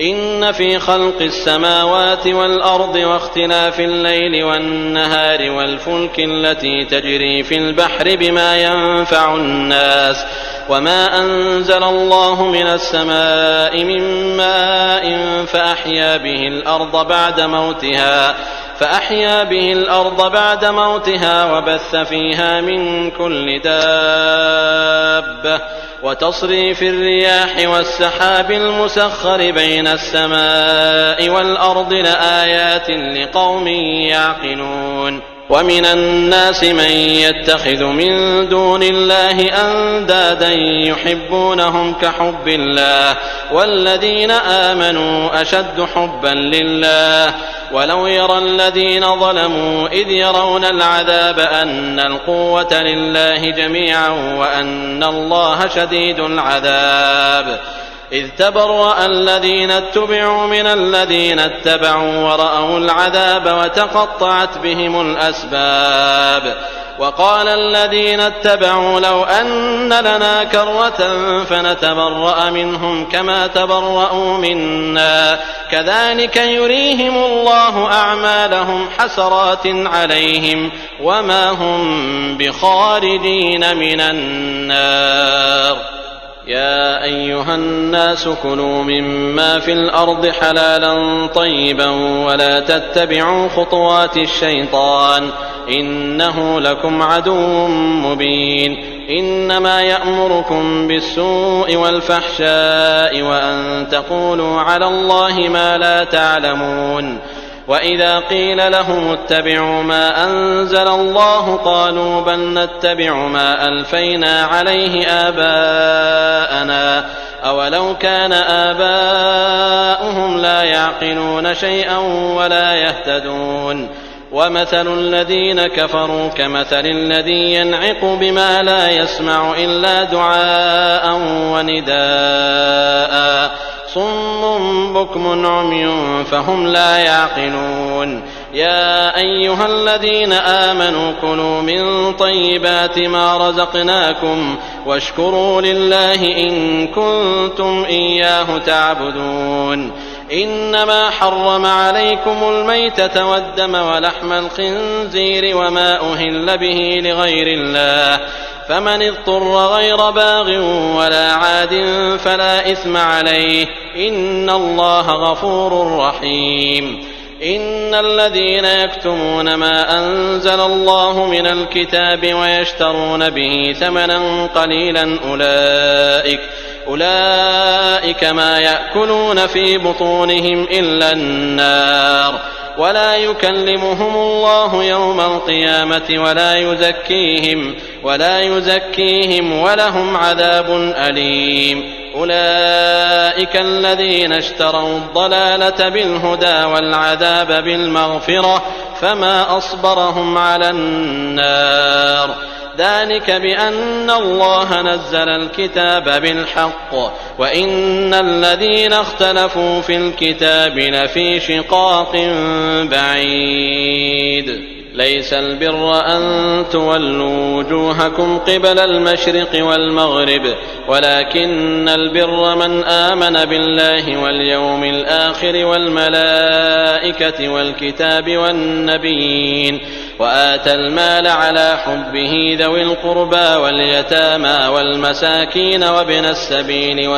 إن في خلق السماوات والأرض واختلاف الليل والنهار والفلك التي تجري في البحر بما ينفع الناس وما أنزل الله من السماء من ماء فأحيا به الأرض بعد موتها وبث فيها من كل دابة وتصريف الرياح والسحاب المسخر بين السماء والأرض لآيات لقوم يعقلون ومن الناس من يتخذ من دون الله أندادا يحبونهم كحب الله والذين آمنوا أشد حبا لله ولو يرى الذين ظلموا إذ يرون العذاب أن القوة لله جميعا وأن الله شديد العذاب إذ تبرأ الذين اتبعوا من الذين اتبعوا ورأوا العذاب وتقطعت بهم الأسباب وقال الذين اتبعوا لو أن لنا كرة فنتبرأ منهم كما تبرأوا منا كذلك يريهم الله أعمالهم حسرات عليهم وما هم بخارجين من النار يا أيها الناس كلوا مما في الأرض حلالا طيبا ولا تتبعوا خطوات الشيطان إنه لكم عدو مبين إنما يأمركم بالسوء والفحشاء وأن تقولوا على الله ما لا تعلمون وإذا قيل لهم اتبعوا ما أنزل الله قالوا بل نتبع ما ألفينا عليه آباءنا أولو كان آباؤهم لا يعقلون شيئا ولا يهتدون ومثل الذين كفروا كمثل الذي ينعق بما لا يسمع إلا دعاء ونداء صم بكم عمي فهم لا يعقلون يا أيها الذين آمنوا كلوا من طيبات ما رزقناكم واشكروا لله إن كنتم إياه تعبدون إنما حرم عليكم الميتة والدم ولحم الخنزير وما أهل به لغير الله فمن اضطر غير باغ ولا عاد فلا إثم عليه إن الله غفور رحيم إن الذين يكتمون ما أنزل الله من الكتاب ويشترون به ثمنا قليلا أولئك ما يأكلون في بطونهم إلا النار ولا يكلمهم الله يوم القيامة ولا يزكيهم ولهم عذاب أليم أولئك الذين اشتروا الضلالة بالهدى والعذاب بالمغفرة فما أصبرهم على النار ذلك بأن الله نزل الكتاب بالحق وإن الذين اختلفوا في الكتاب لفي شقاق بعيد ليس البر أن تولوا وجوهكم قبل المشرق والمغرب ولكن البر من آمن بالله واليوم الآخر والملائكة والكتاب والنبيين وآتى المال على حبه ذوي القربى واليتامى والمساكين وابن السبيل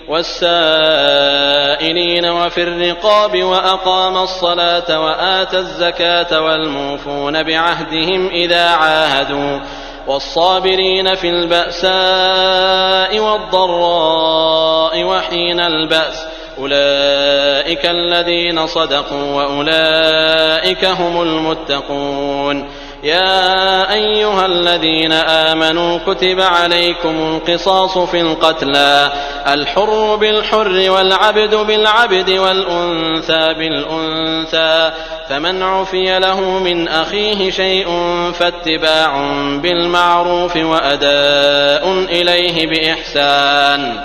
والسائلين وفي الرقاب وأقام الصلاة وآتى الزكاة والموفون بعهدهم إذا عاهدوا والصابرين في البأساء والضراء وحين البأس أولئك الذين صدقوا وأولئك هم المتقون يا أيها الذين آمنوا كتب عليكم القصاص في القتلى الحر بالحر والعبد بالعبد والأنثى بالأنثى فمن عفي له من أخيه شيء فاتباع بالمعروف وأداء إليه بإحسان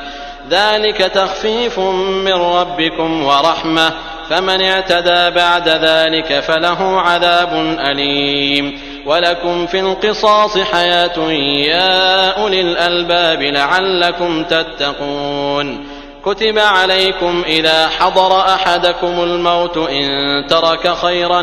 ذلك تخفيف من ربكم ورحمة فمن اعتدى بعد ذلك فله عذاب أليم ولكم في القصاص حياة يا أولي الألباب لعلكم تتقون كتب عليكم إذا حضر أحدكم الموت إن ترك خيرا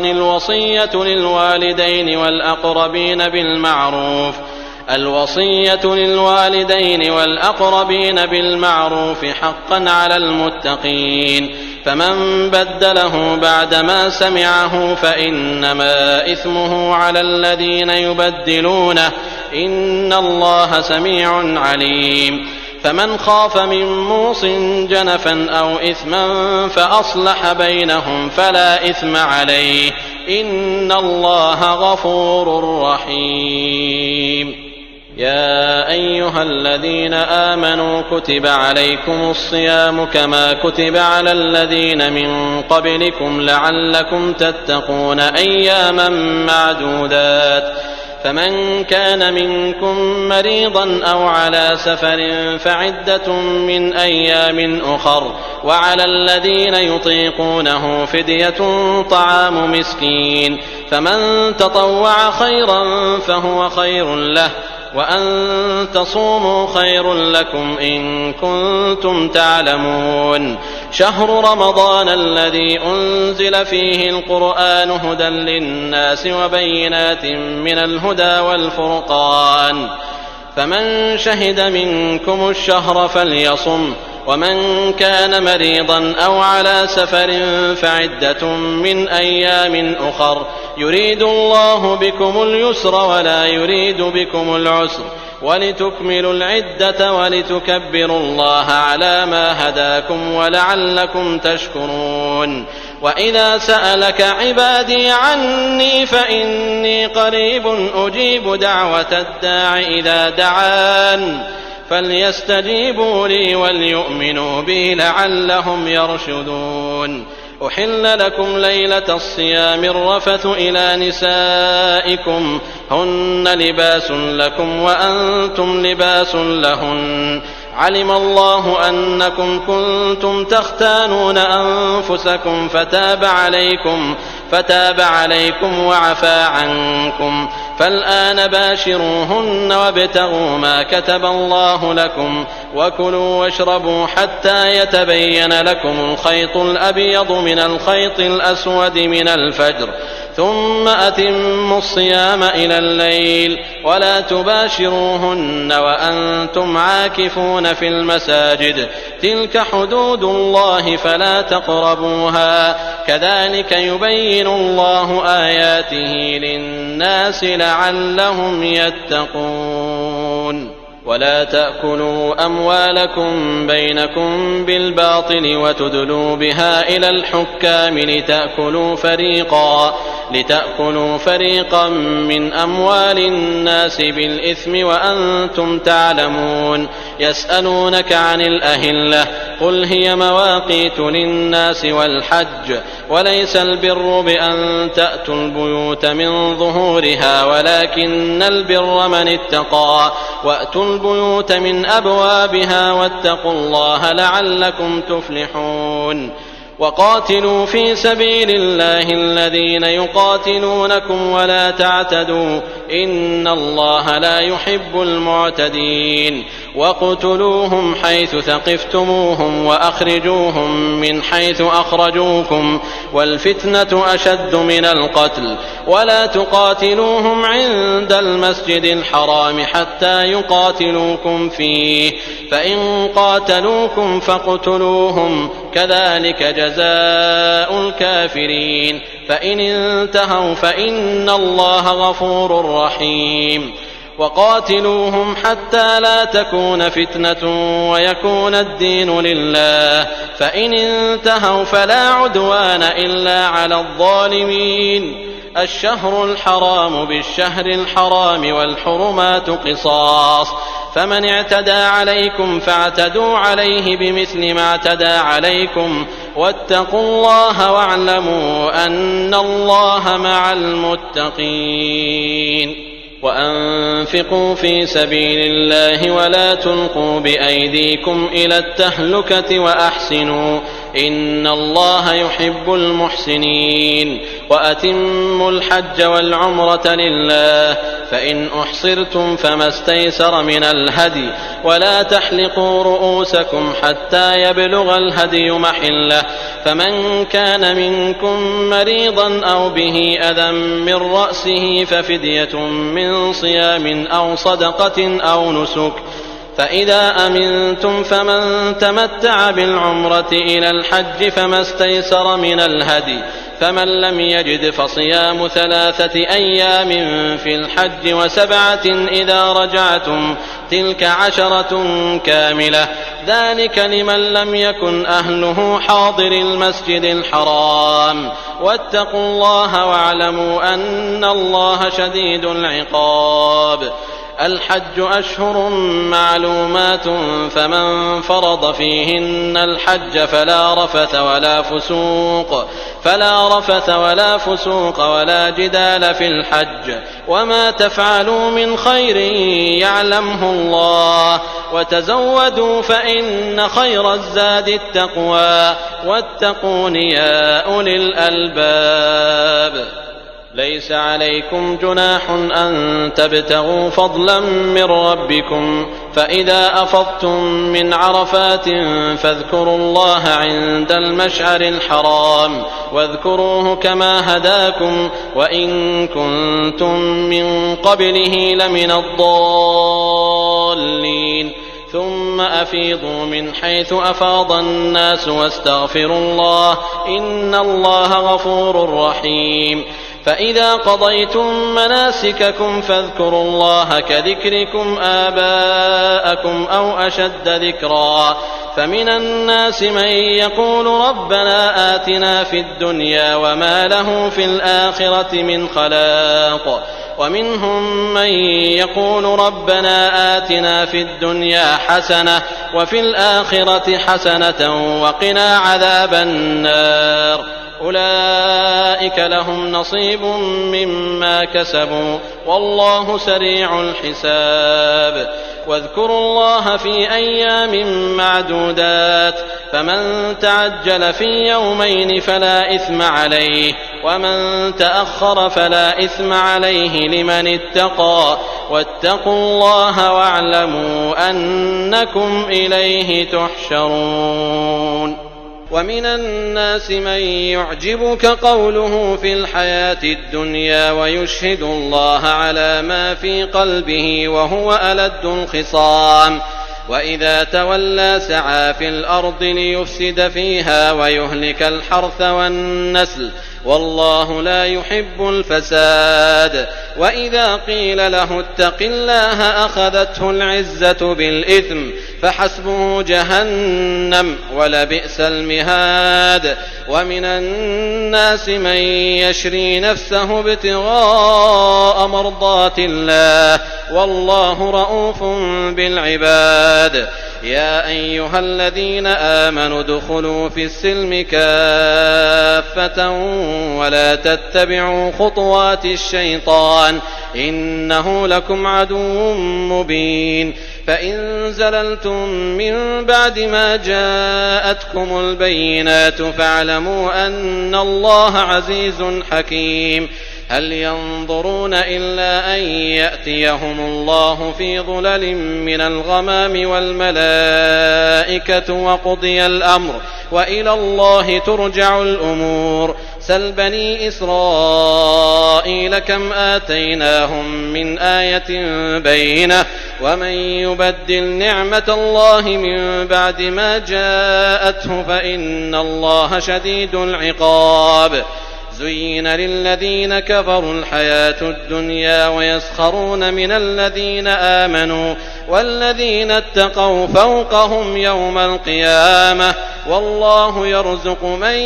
الوصية للوالدين والأقربين بالمعروف حقا على المتقين فمن بدله بعدما سمعه فإنما إثمه على الذين يبدلونه إن الله سميع عليم فمن خاف من موص جنفا أو إثما فأصلح بينهم فلا إثم عليه إن الله غفور رحيم يا أيها الذين آمنوا كتب عليكم الصيام كما كتب على الذين من قبلكم لعلكم تتقون أياما معدودات فمن كان منكم مريضا أو على سفر فعدة من أيام أخر وعلى الذين يطيقونه فدية طعام مسكين فمن تطوع خيرا فهو خير له وأن تصوموا خير لكم إن كنتم تعلمون شهر رمضان الذي أنزل فيه القرآن هدى للناس وبينات من الهدى والفرقان فمن شهد منكم الشهر فليصم ومن كان مريضا أو على سفر فعدة من أيام أخر يريد الله بكم اليسر ولا يريد بكم العسر ولتكملوا العدة ولتكبروا الله على ما هداكم ولعلكم تشكرون وإذا سألك عبادي عني فإني قريب أجيب دعوة الداع إذا دعان فليستجيبوا لي وليؤمنوا بي لعلهم يرشدون أحل لكم ليلة الصيام الرفث إلى نسائكم هن لباس لكم وأنتم لباس لهن علم الله أنكم كنتم تختانون أنفسكم فتاب عليكم وعفى عنكم، فالآن باشروهن وابتغوا ما كتب الله لكم، وكلوا واشربوا حتى يتبين لكم الخيط الأبيض من الخيط الأسود من الفجر، ثم أتموا الصيام إلى الليل، ولا تباشروهن وأنتم عاكفون في المساجد، تلك حدود الله فلا تقربوها، كذلك يبين الله آياته للناس لعلهم يتقون. ولا تأكلوا أموالكم بينكم بالباطل وتدلوا بها إلى الحكام لتأكلوا فريقا من أموال الناس بالإثم وأنتم تعلمون. يسألونك عن الأهلة، قل هي مواقيت للناس والحج، وليس البر بأن تأتوا البيوت من ظهورها، ولكن البر من اتقى، وأتوا البيوت من أبوابها، واتقوا الله لعلكم تفلحون. وقاتلوا في سبيل الله الذين يقاتلونكم ولا تعتدوا، إن الله لا يحب المعتدين. واقتلوهم حيث ثقفتموهم وأخرجوهم من حيث أخرجوكم، والفتنة أشد من القتل، ولا تقاتلوهم عند المسجد الحرام حتى يقاتلوكم فيه، فإن قاتلوكم فاقتلوهم، كذلك جزاء الكافرين، فإن انتهوا فإن الله غفور رحيم. وقاتلوهم حتى لا تكون فتنة ويكون الدين لله، فإن انتهوا فلا عدوان إلا على الظالمين. الشهر الحرام بالشهر الحرام والحرمات قصاص، فمن اعتدى عليكم فاعتدوا عليه بمثل ما اعتدى عليكم، واتقوا الله واعلموا أن الله مع المتقين. وأنفقوا في سبيل الله ولا تلقوا بأيديكم إلى التهلكة وأحسنوا، إن الله يحب المحسنين. وأتموا الحج والعمرة لله، فإن أحصرتم فما استيسر من الهدي، ولا تحلقوا رؤوسكم حتى يبلغ الهدي محله، فمن كان منكم مريضا أو به أذى من رأسه ففدية من صيام أو صدقة أو نسك، فإذا أمنتم فمن تمتع بالعمرة إلى الحج فما استيسر من الهدي، فمن لم يجد فصيام 3 أيام في الحج و7 إذا رجعتم، تلك 10 كاملة، ذلك لمن لم يكن أهله حاضر المسجد الحرام. واتقوا الله واعلموا أن الله شديد العقاب. الحج أشهر معلومات، فمن فرض فيهن الحج فلا رفث ولا فسوق ولا جدال في الحج، وما تفعلوا من خير يعلمه الله، وتزودوا فإن خير الزاد التقوى، واتقون يا أولي الألباب. ليس عليكم جناح أن تبتغوا فضلا من ربكم، فإذا أفضتم من عرفات فاذكروا الله عند المشعر الحرام، واذكروه كما هداكم، وإن كنتم من قبله لمن الضالين. ثم أفيضوا من حيث أفاض الناس واستغفروا الله، إن الله غفور رحيم. فإذا قضيتم مناسككم فاذكروا الله كذكركم آباءكم أو أشد ذكرا، فمن الناس من يقول ربنا آتنا في الدنيا وما له في الآخرة من خلاق، ومنهم من يقول ربنا آتنا في الدنيا حسنة وفي الآخرة حسنة وقنا عذاب النار. أولئك لهم نصيب مما كسبوا والله سريع الحساب. واذكروا الله في أيام معدودات فمن تعجل في يومين فلا إثم عليه ومن تأخر فلا إثم عليه لمن اتقى واتقوا الله واعلموا أنكم إليه تحشرون. ومن الناس من يعجبك قوله في الحياة الدنيا ويشهد الله على ما في قلبه وهو ألد الخصام وإذا تولى سعى في الأرض ليفسد فيها ويهلك الحرث والنسل والله لا يحب الفساد. وإذا قيل له اتق الله أخذته العزة بالإثم فحسبه جهنم ولبئس المهاد. ومن الناس من يشري نفسه ابتغاء مرضات الله والله رؤوف بالعباد. يا أيها الذين آمنوا ادخلوا في السلم كافة ولا تتبعوا خطوات الشيطان إنه لكم عدو مبين. فإن زللتم من بعد ما جاءتكم البينات فاعلموا أن الله عزيز حكيم. هل ينظرون إلا أن يأتيهم الله في ظلل من الغمام والملائكة وقضي الأمر وإلى الله ترجع الأمور. سل بني إسرائيل كم آتيناهم من آية بينة ومن يبدل نعمة الله من بعد ما جاءته فإن الله شديد العقاب. زين للذين كفروا الحياة الدنيا ويسخرون من الذين آمنوا والذين اتقوا فوقهم يوم القيامة والله يرزق من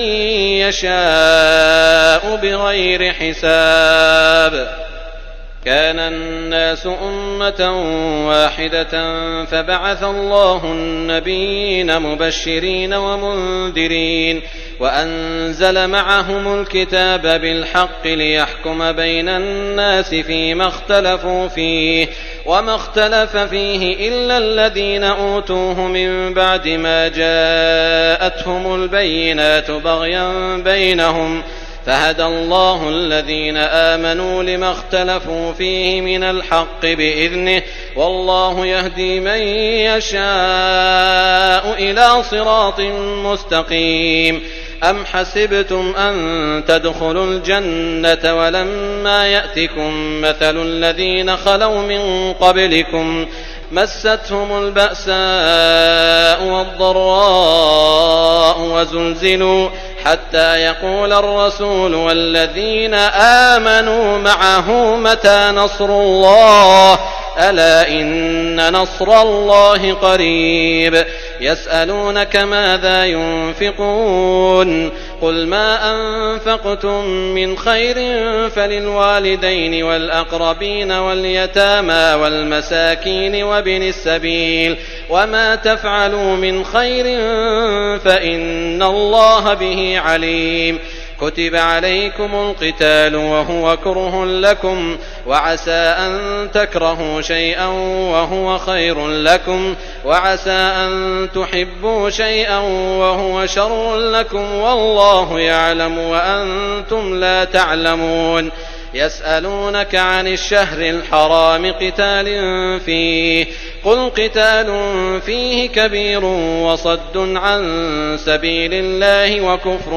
يشاء بغير حساب. كان الناس أمة واحدة فبعث الله النبيين مبشرين ومنذرين وأنزل معهم الكتاب بالحق ليحكم بين الناس فيما اختلفوا فيه وما اختلف فيه إلا الذين أوتوه من بعد ما جاءتهم البينات بغيا بينهم فهدى الله الذين آمنوا لما اختلفوا فيه من الحق بإذنه والله يهدي من يشاء إلى صراط مستقيم. أم حسبتم أن تدخلوا الجنة ولما يأتكم مثل الذين خلوا من قبلكم مستهم البأساء والضراء وزلزلوا حتى يقول الرسول والذين آمنوا معه متى نصر الله ألا إن نصر الله قريب. يسألونك ماذا ينفقون قل ما أنفقتم من خير فللوالدين والأقربين واليتامى والمساكين وابن السبيل وما تفعلوا من خير فإن الله به عليم. كتب عليكم القتال وهو كره لكم وعسى أن تكرهوا شيئا وهو خير لكم وعسى أن تحبوا شيئا وهو شر لكم والله يعلم وأنتم لا تعلمون. يسألونك عن الشهر الحرام قتال فيه قل قتال فيه كبير وصد عن سبيل الله وكفر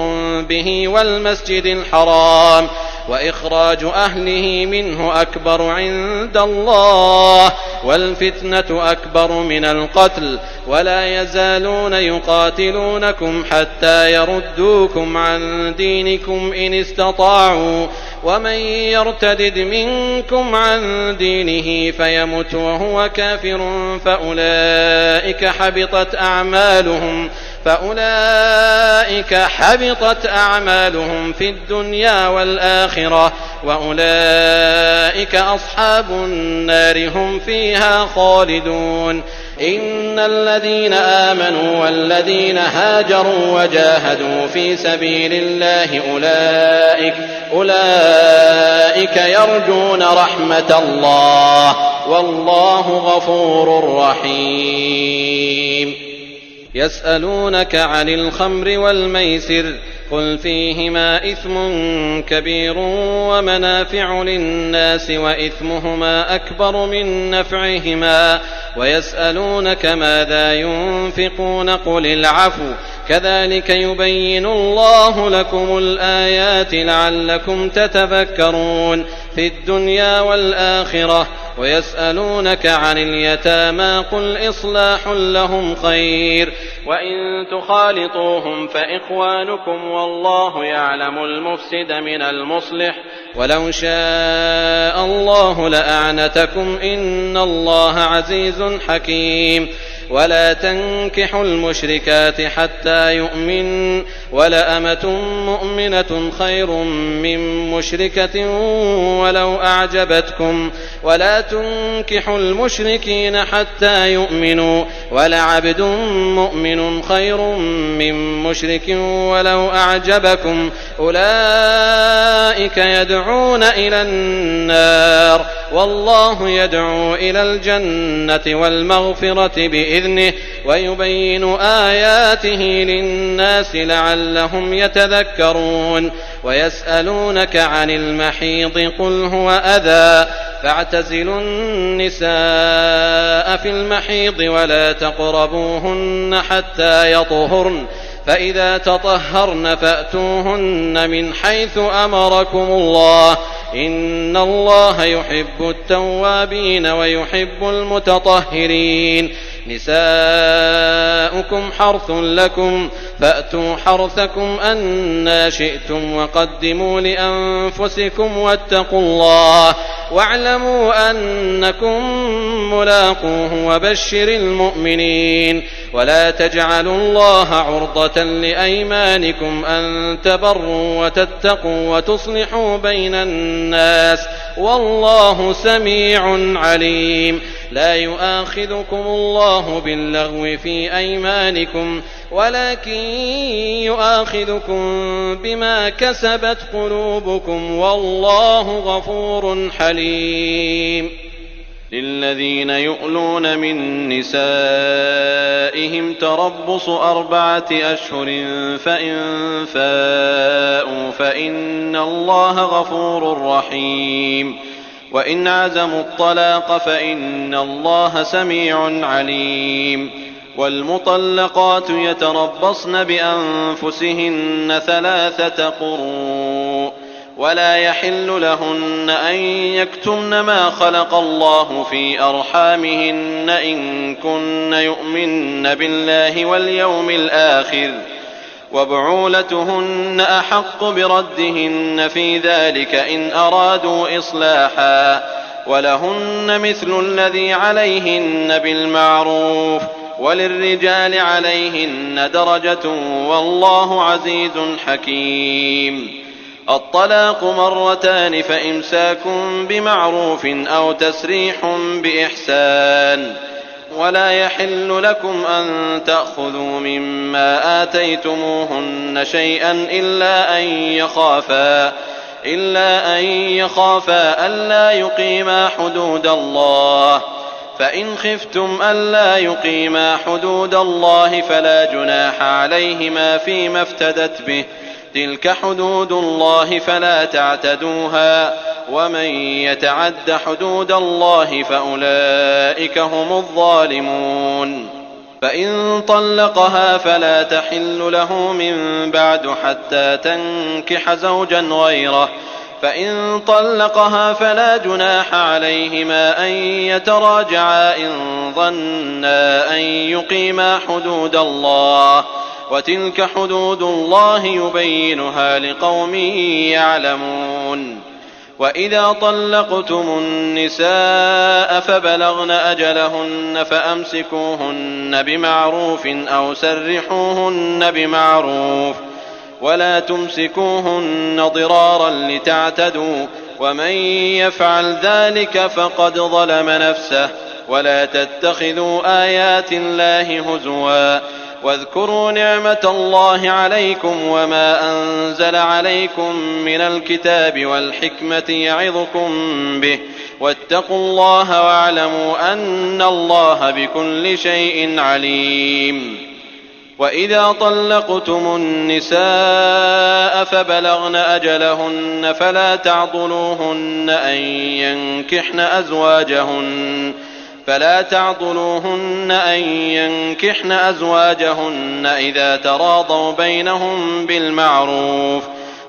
به والمسجد الحرام وإخراج أهله منه أكبر عند الله والفتنة أكبر من القتل ولا يزالون يقاتلونكم حتى يردوكم عن دينكم إن استطاعوا ومن يرتدد منكم عن دينه فيمت وهو كافر فأولئك حبطت أعمالهم في الدنيا والآخرة وأولئك أصحاب النار هم فيها خالدون. إن الذين آمنوا والذين هاجروا وجاهدوا في سبيل الله أولئك يرجون رحمة الله والله غفور رحيم. يسألونك عن الخمر والميسر قل فيهما إثم كبير ومنافع للناس وإثمهما أكبر من نفعهما ويسألونك ماذا ينفقون قل العفو كذلك يبين الله لكم الآيات لعلكم تتفكرون في الدنيا والآخرة. ويسألونك عن اليتامى قل إصلاح لهم خير وإن تخالطوهم فإخوانكم والله يعلم المفسد من المصلح ولو شاء الله لأعنتكم إن الله عزيز حكيم. ولا تنكحوا المشركات حتى يؤمن ولأمة مؤمنة خير من مشركة ولو أعجبتكم ولا تنكحوا المشركين حتى يؤمنوا ولعبد مؤمن خير من مشرك ولو أعجبكم أولئك يدعون إلى النار والله يدعو إلى الجنة والمغفرة بإذنه ويبين آياته للناس لعلهم يتذكرون. ويسألونك عن المحيض قل هو أذى فاعتزلوا النساء في المحيض ولا تقربوهن حتى يطهرن فإذا تطهرن فأتوهن من حيث أمركم الله إن الله يحب التوابين ويحب المتطهرين. نساؤكم حرث لكم فأتوا حرثكم أنى شئتم وقدموا لأنفسكم واتقوا الله واعلموا أنكم ملاقوه وبشر المؤمنين. ولا تجعلوا الله عرضة لأيمانكم أن تبروا وتتقوا وتصلحوا بين الناس والله سميع عليم. لا يؤاخذكم الله باللغو في أيمانكم ولكن يؤاخذكم بما كسبت قلوبكم والله غفور حليم. للذين يؤلون من نسائهم تربص 4 أشهر فإن فاءوا فإن الله غفور رحيم. وإن عزموا الطلاق فإن الله سميع عليم. والمطلقات يتربصن بأنفسهن 3 قروء ولا يحل لهن أن يكتمن ما خلق الله في أرحامهن إن كن يؤمن بالله واليوم الآخر وبعولتهن أحق بردهن في ذلك إن أرادوا إصلاحا ولهن مثل الذي عليهن بالمعروف وللرجال عليهن درجة والله عزيز حكيم. الطلاق 2 فإمساك بمعروف أو تسريح بإحسان. ولا يحل لكم أن تأخذوا مما آتيتموهن شيئا إلا أن يخافا ألا يقيما حدود الله فإن خفتم ألا يقيما حدود الله فلا جناح عليهما فيما افتدت به تلك حدود الله فلا تعتدوها ومن يتعد حدود الله فأولئك هم الظالمون. فإن طلقها فلا تحل له من بعد حتى تنكح زوجا غيره فإن طلقها فلا جناح عليهما أن يتراجعا إن ظنا أن يقيما حدود الله وتلك حدود الله يبينها لقوم يعلمون. وإذا طلقتم النساء فبلغن أجلهن فأمسكوهن بمعروف أو سرحوهن بمعروف ولا تمسكوهن ضرارا لتعتدوا ومن يفعل ذلك فقد ظلم نفسه. ولا تتخذوا آيات الله هزوا واذكروا نعمة الله عليكم وما أنزل عليكم من الكتاب والحكمة يعظكم به واتقوا الله واعلموا أن الله بكل شيء عليم. وإذا طلقتم النساء فبلغن أجلهن فلا تعضلوهن أن ينكحن أزواجهن إذا تراضوا بينهم بالمعروف،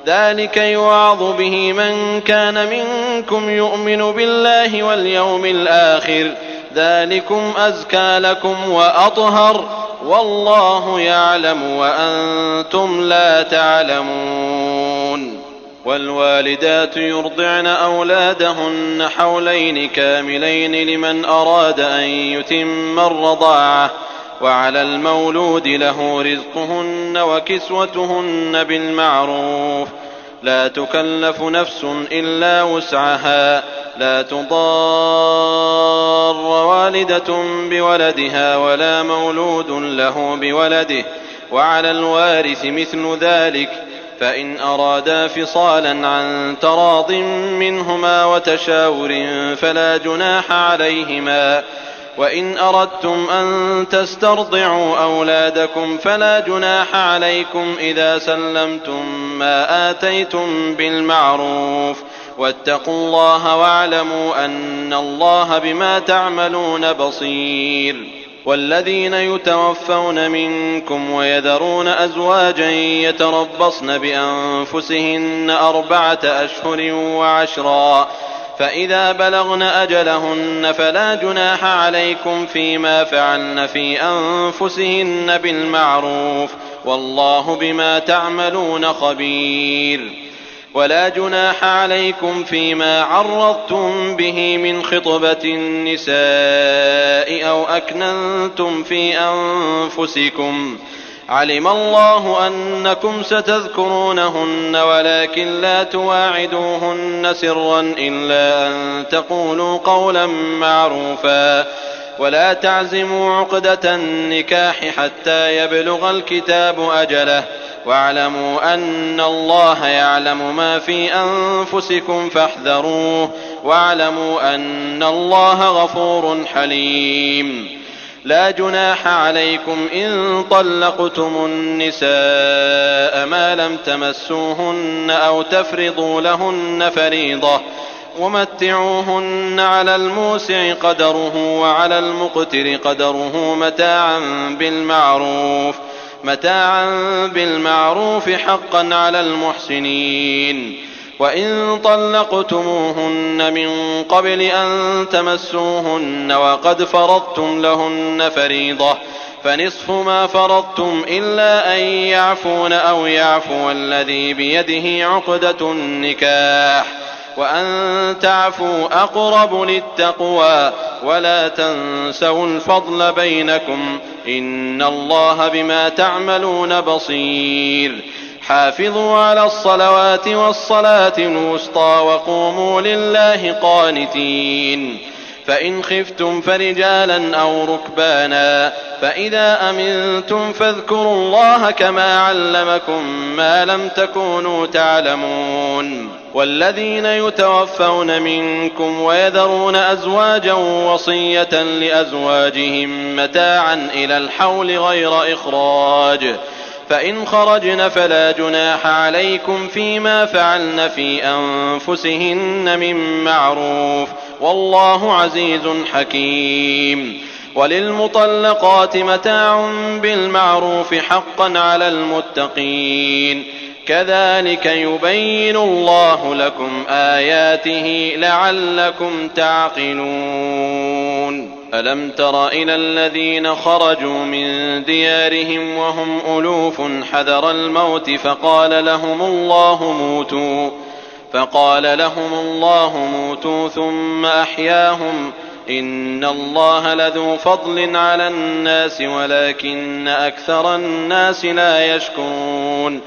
ذلك يوعظ به من كان منكم يؤمن بالله واليوم الآخر، ذلكم أزكى لكم وأطهر، والله يعلم وأنتم لا تعلمون. والوالدات يرضعن أولادهن حولين كاملين لمن أراد أن يتم الرضاعة، وعلى المولود له رزقهن وكسوتهن بالمعروف، لا تكلف نفس إلا وسعها، لا تضار والدة بولدها ولا مولود له بولده، وعلى الوارث مثل ذلك، فإن أرادا فصالا عن تراض منهما وتشاور فلا جناح عليهما، وإن أردتم أن تسترضعوا أولادكم فلا جناح عليكم إذا سلمتم ما آتيتم بالمعروف، واتقوا الله واعلموا أن الله بما تعملون بصير. والذين يتوفون منكم ويذرون أزواجا يتربصن بأنفسهن 4 أشهر و10، فإذا بلغن أجلهن فلا جناح عليكم فيما فعلن في أنفسهن بالمعروف، والله بما تعملون خبير. ولا جناح عليكم فيما عرضتم به من خطبة النساء أو أكننتم في أنفسكم، علم الله أنكم ستذكرونهن ولكن لا تواعدوهن سرا إلا أن تقولوا قولا معروفا، ولا تعزموا عقدة النكاح حتى يبلغ الكتاب أجله، واعلموا أن الله يعلم ما في أنفسكم فاحذروه، واعلموا أن الله غفور حليم. لا جناح عليكم إن طلقتم النساء ما لم تمسوهن أو تفرضوا لهن فريضة، ومتعوهن على الموسع قدره وعلى المقتر قدره متاعا بالمعروف حقا على المحسنين. وإن طلقتموهن من قبل أن تمسوهن وقد فرضتم لهن فريضة فنصف ما فرضتم إلا أن يعفون أو يعفو الذي بيده عقدة النكاح، وأن تعفوا أقرب للتقوى، ولا تنسوا الفضل بينكم، إن الله بما تعملون بصير. حافظوا على الصلوات والصلاة الوسطى وقوموا لله قانتين. فإن خفتم فرجالا أو ركبانا، فإذا أمنتم فاذكروا الله كما علمكم ما لم تكونوا تعلمون. والذين يتوفون منكم ويذرون أزواجا وصية لأزواجهم متاعا إلى الحول غير إخراج، فإن خرجن فلا جناح عليكم فيما فعلن في أنفسهن من معروف، والله عزيز حكيم. وللمطلقات متاع بالمعروف حقا على المتقين، كذلك يبين الله لكم آياته لعلكم تعقلون. ألم تر إلى الذين خرجوا من ديارهم وهم ألوف حذر الموت فقال لهم الله موتوا ثم أحياهم، إن الله لذو فضل على الناس ولكن أكثر الناس لا يشكرون.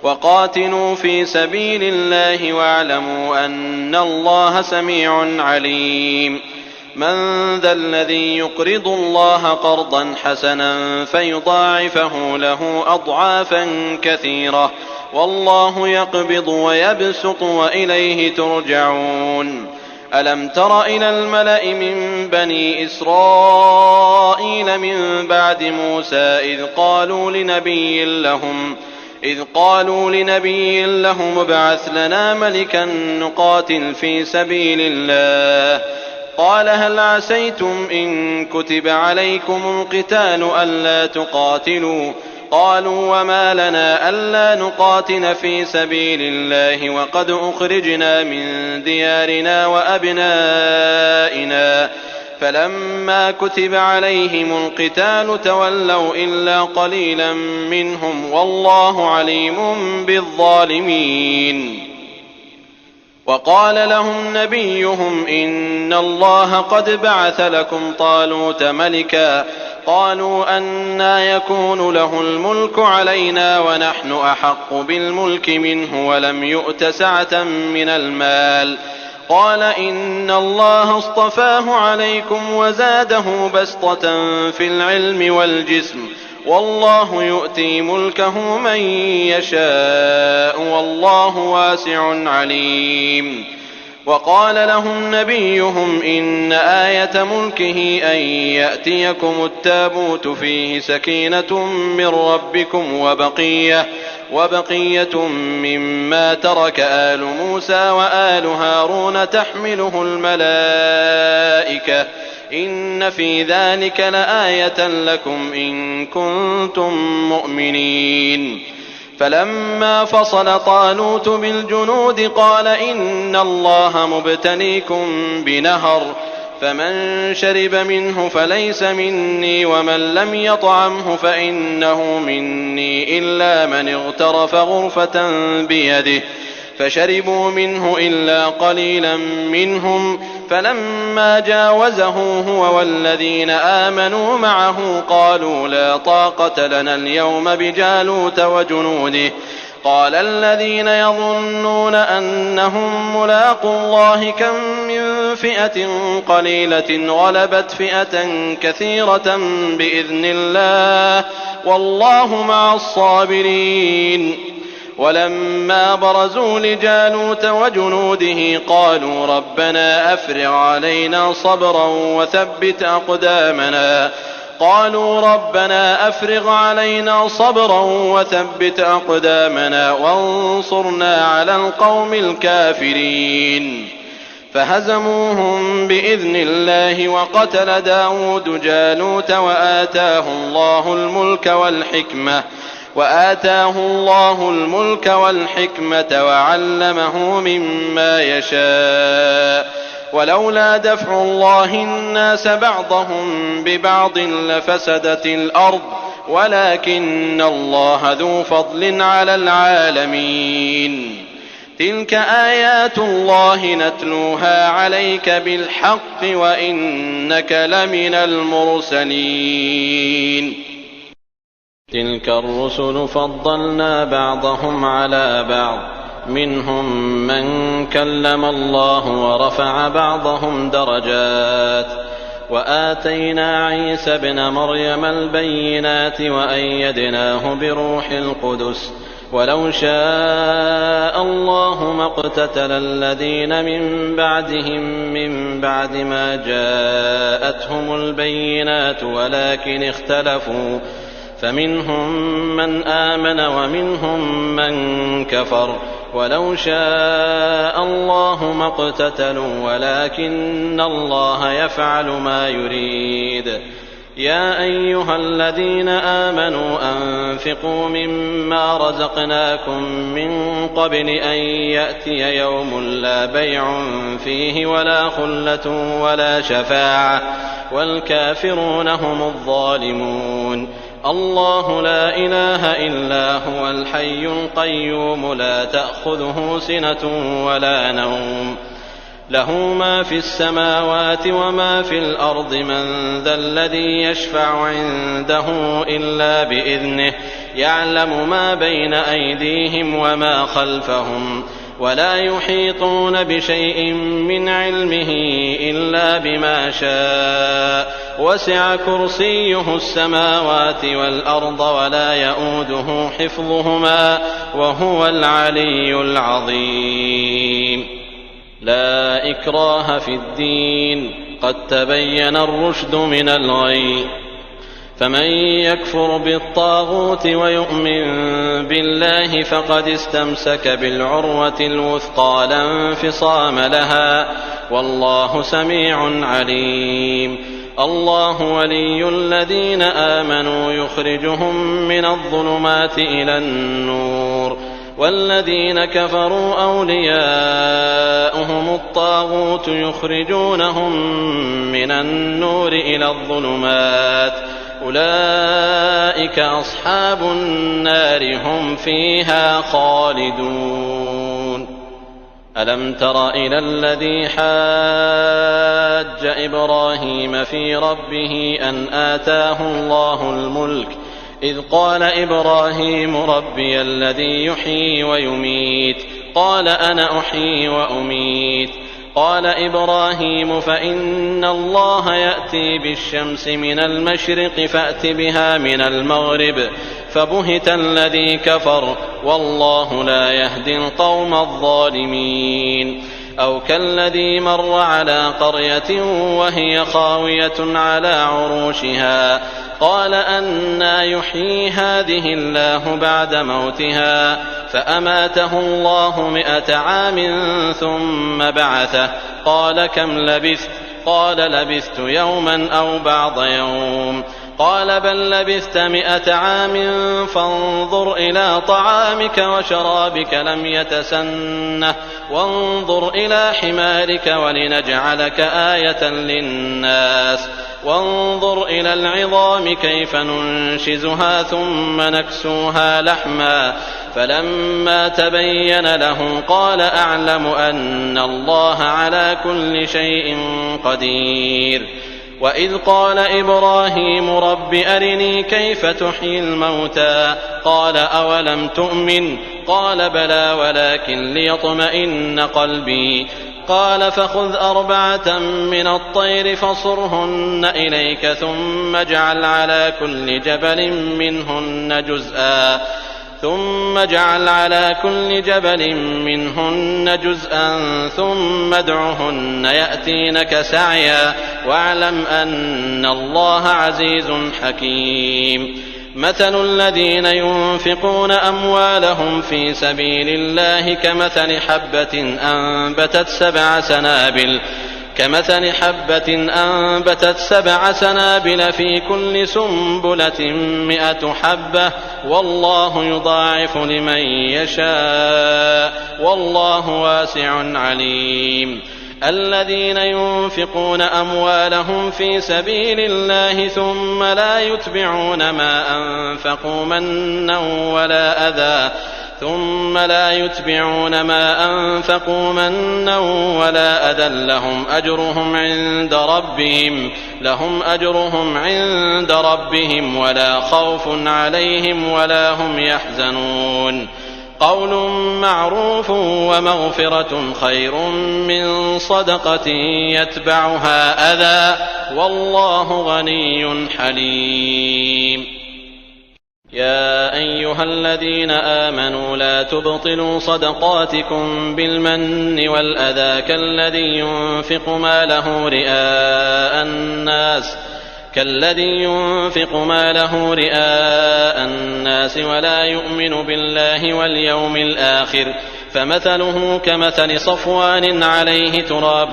وقاتلوا في سبيل الله واعلموا أن الله سميع عليم. من ذا الذي يقرض الله قرضا حسنا فيضاعفه له أضعافا كثيرة والله يقبض ويبسط وإليه ترجعون. ألم تر إلى الملأ من بني إسرائيل من بعد موسى إذ قالوا لنبي لهم ابعث لنا ملكا نقاتل في سبيل الله قال هل عسيتم إن كتب عليكم القتال ألا تقاتلوا قالوا وما لنا ألا نقاتل في سبيل الله وقد أخرجنا من ديارنا وأبنائنا فلما كتب عليهم القتال تولوا إلا قليلا منهم والله عليم بالظالمين. وقال لهم نبيهم إن الله قد بعث لكم طالوت ملكا قالوا أنى يكون له الملك علينا ونحن أحق بالملك منه ولم يؤت سعة من المال قال إن الله اصطفاه عليكم وزاده بسطة في العلم والجسم والله يؤتي ملكه من يشاء والله واسع عليم. وقال لهم نبيهم إن آية ملكه أن يأتيكم التابوت فيه سكينة من ربكم وبقية مما ترك آل موسى وآل هارون تحمله الملائكة إن في ذلك لآية لكم إن كنتم مؤمنين. فلما فصل طالوت بالجنود قال إن الله مبتليكم بنهر فمن شرب منه فليس مني ومن لم يطعمه فإنه مني إلا من اغترف غرفة بيده فشربوا منه إلا قليلا منهم فلما جاوزه هو والذين آمنوا معه قالوا لا طاقة لنا اليوم بجالوت وجنوده قال الذين يظنون أنهم ملاقو الله كم من فئة قليلة غلبت فئة كثيرة بإذن الله والله مع الصابرين. ولما برزوا لجالوت وجنوده قالوا ربنا أفرغ علينا صبرا وثبت أقدامنا وانصرنا على القوم الكافرين. فهزموهم بإذن الله وقتل داود جالوت وآتاه الله الملك والحكمة وعلمه مما يشاء ولولا دفع الله الناس بعضهم ببعض لفسدت الأرض ولكن الله ذو فضل على العالمين. تلك آيات الله نتلوها عليك بالحق وإنك لمن المرسلين. تلك الرسل فضلنا بعضهم على بعض منهم من كلم الله ورفع بعضهم درجات وآتينا عيسى ابن مريم البينات وأيدناه بروح القدس ولو شاء الله ما اقتتل الذين من بعدهم من بعد ما جاءتهم البينات ولكن اختلفوا فمنهم من آمن ومنهم من كفر ولو شاء الله ما اقتتلوا ولكن الله يفعل ما يريد. يا أيها الذين آمنوا أنفقوا مما رزقناكم من قبل أن يأتي يوم لا بيع فيه ولا خلة ولا شفاعة والكافرون هم الظالمون. الله لا إله إلا هو الحي القيوم لا تأخذه سنة ولا نوم له ما في السماوات وما في الأرض من ذا الذي يشفع عنده إلا بإذنه يعلم ما بين أيديهم وما خلفهم ولا يحيطون بشيء من علمه إلا بما شاء وسع كرسيه السماوات والأرض ولا يئوده حفظهما وهو العلي العظيم. لا إكراه في الدين قد تبين الرشد من الغي، فمن يكفر بالطاغوت ويؤمن بالله فقد استمسك بالعروة الوثقى لا انفصام لها والله سميع عليم. الله ولي الذين آمنوا يخرجهم من الظلمات إلى النور، والذين كفروا أولياؤهم الطاغوت يخرجونهم من النور إلى الظلمات أولئك أصحاب النار هم فيها خالدون. ألم تر إلى الذي حاج إبراهيم في ربه أن آتاه الله الملك إذ قال إبراهيم ربي الذي يحيي ويميت قال أنا أحيي وأميت قال إبراهيم فإن الله يأتي بالشمس من المشرق فأت بها من المغرب فبهت الذي كفر والله لا يهدي القوم الظالمين. أو كالذي مر على قرية وهي خاوية على عروشها قال أنى يحيي هذه الله بعد موتها فأماته الله 100 عام ثم بعثه قال كم لبثت قال لبثت يوما أو بعض يوم قال بل لبثت 100 عام فانظر إلى طعامك وشرابك لم يتسنه وانظر إلى حمارك ولنجعلك آية للناس وانظر إلى العظام كيف ننشزها ثم نكسوها لحما فلما تبين له قال أعلم أن الله على كل شيء قدير. وإذ قال إبراهيم رب أرني كيف تحيي الموتى قال أولم تؤمن قال بلى ولكن ليطمئن قلبي قال فخذ 4 من الطير فصرهن إليك ثم اجعل على كل جبل منهن جزءا ثم ادعهن يأتينك سعيا واعلم أن الله عزيز حكيم. مثل الذين ينفقون أموالهم في سبيل الله كمثل حبة أنبتت 7 سنابل في كل سنبلة 100 حبة والله يضاعف لمن يشاء والله واسع عليم. الذين ينفقون أموالهم في سبيل الله ثم لا يتبعون ما أنفقوا منا ولا أذى لهم أجرهم عند ربهم ولا خوف عليهم ولا هم يحزنون. قول معروف ومغفرة خير من صدقة يتبعها أذى والله غني حليم. يا أيها الذين آمنوا لا تبطلوا صدقاتكم بالمن والأذى كالذي ينفق ماله رئاء الناس ولا يؤمن بالله واليوم الآخر فمثله كمثل صفوان عليه تراب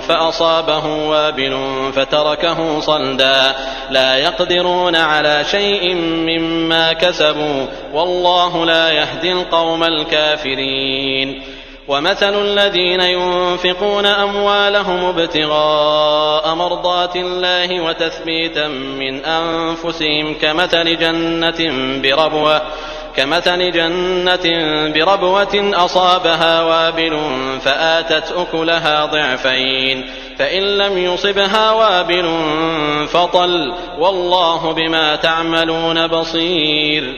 فأصابه وابل فتركه صلدا لا يقدرون على شيء مما كسبوا والله لا يهدي القوم الكافرين. ومثل الذين ينفقون أموالهم ابتغاء مرضات الله وتثبيتا من أنفسهم كمثل جنة بربوة أصابها وابل فآتت أكلها ضعفين فإن لم يصبها وابل فطل والله بما تعملون بصير.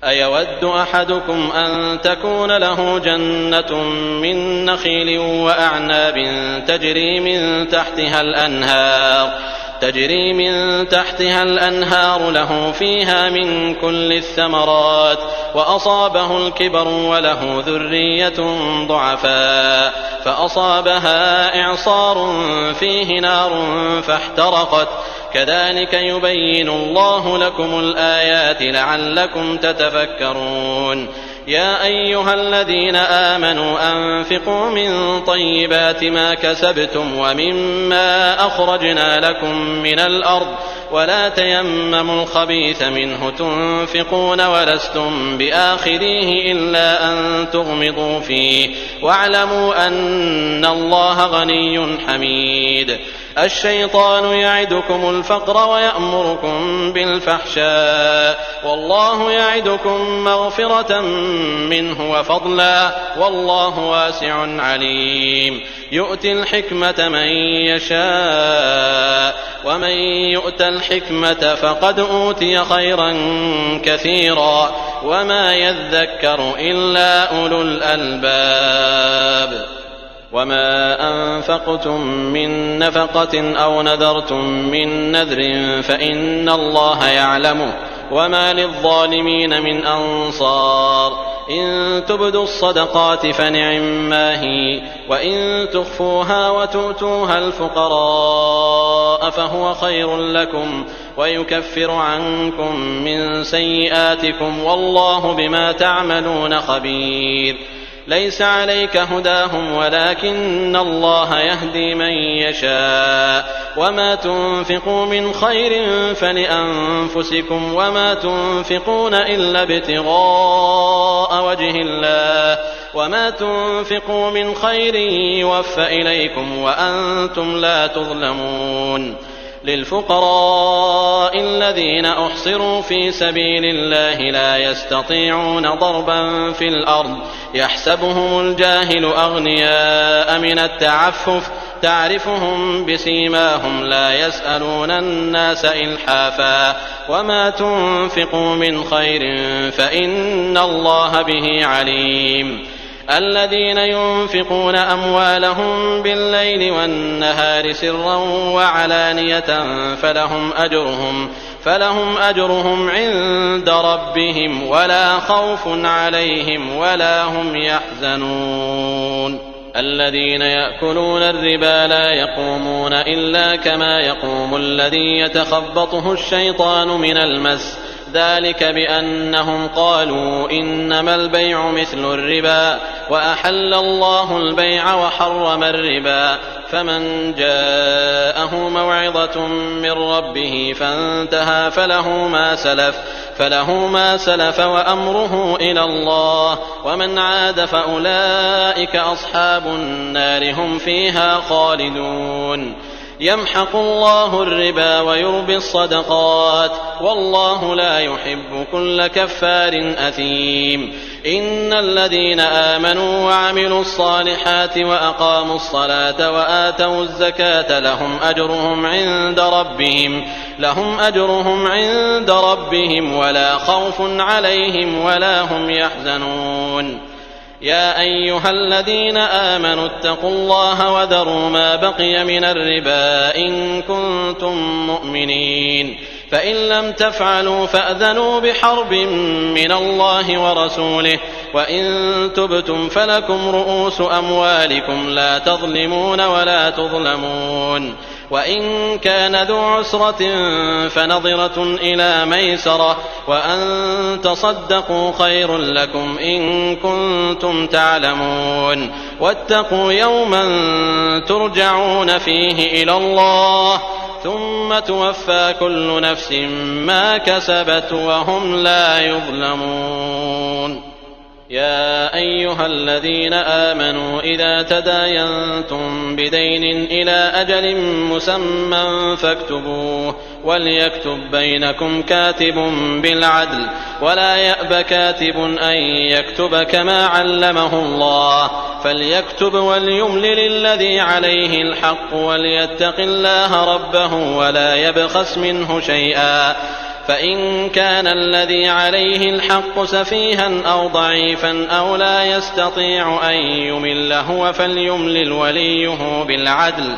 أيود أحدكم أن تكون له جنة من نخيل وأعناب تجري من تحتها الأنهار له فيها من كل الثمرات وأصابه الكبر وله ذرية ضعفاء فأصابها إعصار فيه نار فاحترقت كذلك يبين الله لكم الآيات لعلكم تتفكرون يا أيها الذين آمنوا أنفقوا من طيبات ما كسبتم ومما أخرجنا لكم من الأرض ولا تيمموا الخبيث منه تنفقون ولستم بآخذيه إلا أن تغمضوا فيه واعلموا أن الله غني حميد الشيطان يعدكم الفقر ويأمركم بالفحشاء والله يعدكم مغفرة منه وفضلا والله واسع عليم يؤتي الحكمة من يشاء ومن يؤت الحكمة فقد أوتي خيرا كثيرا وما يذكر إلا أولو الألباب وما أنفقتم من نفقة أو نذرتم من نذر فإن الله يعلمه وما للظالمين من أنصار إن تبدوا الصدقات فنعما هي وإن تخفوها وتؤتوها الفقراء فهو خير لكم ويكفر عنكم من سيئاتكم والله بما تعملون خبير ليس عليك هداهم ولكن الله يهدي من يشاء وما تنفقوا من خير فلأنفسكم وما تنفقون إلا ابتغاء وجه الله وما تنفقوا من خير يوفى إليكم وأنتم لا تظلمون للفقراء الذين أحصروا في سبيل الله لا يستطيعون ضربا في الأرض يحسبهم الجاهل أغنياء من التعفف تعرفهم بسيماهم لا يسألون الناس إلحافا وما تنفقوا من خير فإن الله به عليم الذين ينفقون أموالهم بالليل والنهار سرا وعلانية فلهم أجرهم عند ربهم ولا خوف عليهم ولا هم يحزنون الذين يأكلون الربا لا يقومون إلا كما يقوم الذي يتخبطه الشيطان من المس ذلك بأنهم قالوا إنما البيع مثل الربا وأحل الله البيع وحرم الربا فمن جاءه موعظة من ربه فانتهى فله ما سلف وأمره إلى الله ومن عاد فأولئك أصحاب النار هم فيها خالدون يمحق الله الربا ويربي الصدقات والله لا يحب كل كفار أثيم إن الذين آمنوا وعملوا الصالحات وأقاموا الصلاة وآتوا الزكاة لهم أجرهم عند ربهم ولا خوف عليهم ولا هم يحزنون يا أيها الذين آمنوا اتقوا الله وذروا ما بقي من الربا إن كنتم مؤمنين فإن لم تفعلوا فأذنوا بحرب من الله ورسوله وإن تبتم فلكم رؤوس أموالكم لا تظلمون ولا تظلمون وإن كان ذو عسرة فنظرة إلى ميسرة وأن تصدقوا خير لكم إن كنتم تعلمون واتقوا يوما ترجعون فيه إلى الله ثم توفى كل نفس ما كسبت وهم لا يظلمون يا أيها الذين آمنوا إذا تداينتم بدين إلى أجل مسمى فاكتبوه وليكتب بينكم كاتب بالعدل ولا يأب كاتب أن يكتب كما علمه الله فليكتب وليملل الذي عليه الحق وليتق الله ربه ولا يبخس منه شيئا فإن كان الذي عليه الحق سفيها أو ضعيفا أو لا يستطيع أن يمل هو فليملل وليه بالعدل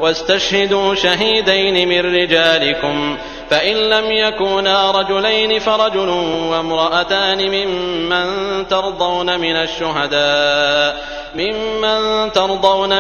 واستشهدوا شهيدين من رجالكم فإن لم يكونا رجلين فرجل وامرأتان ممن ترضون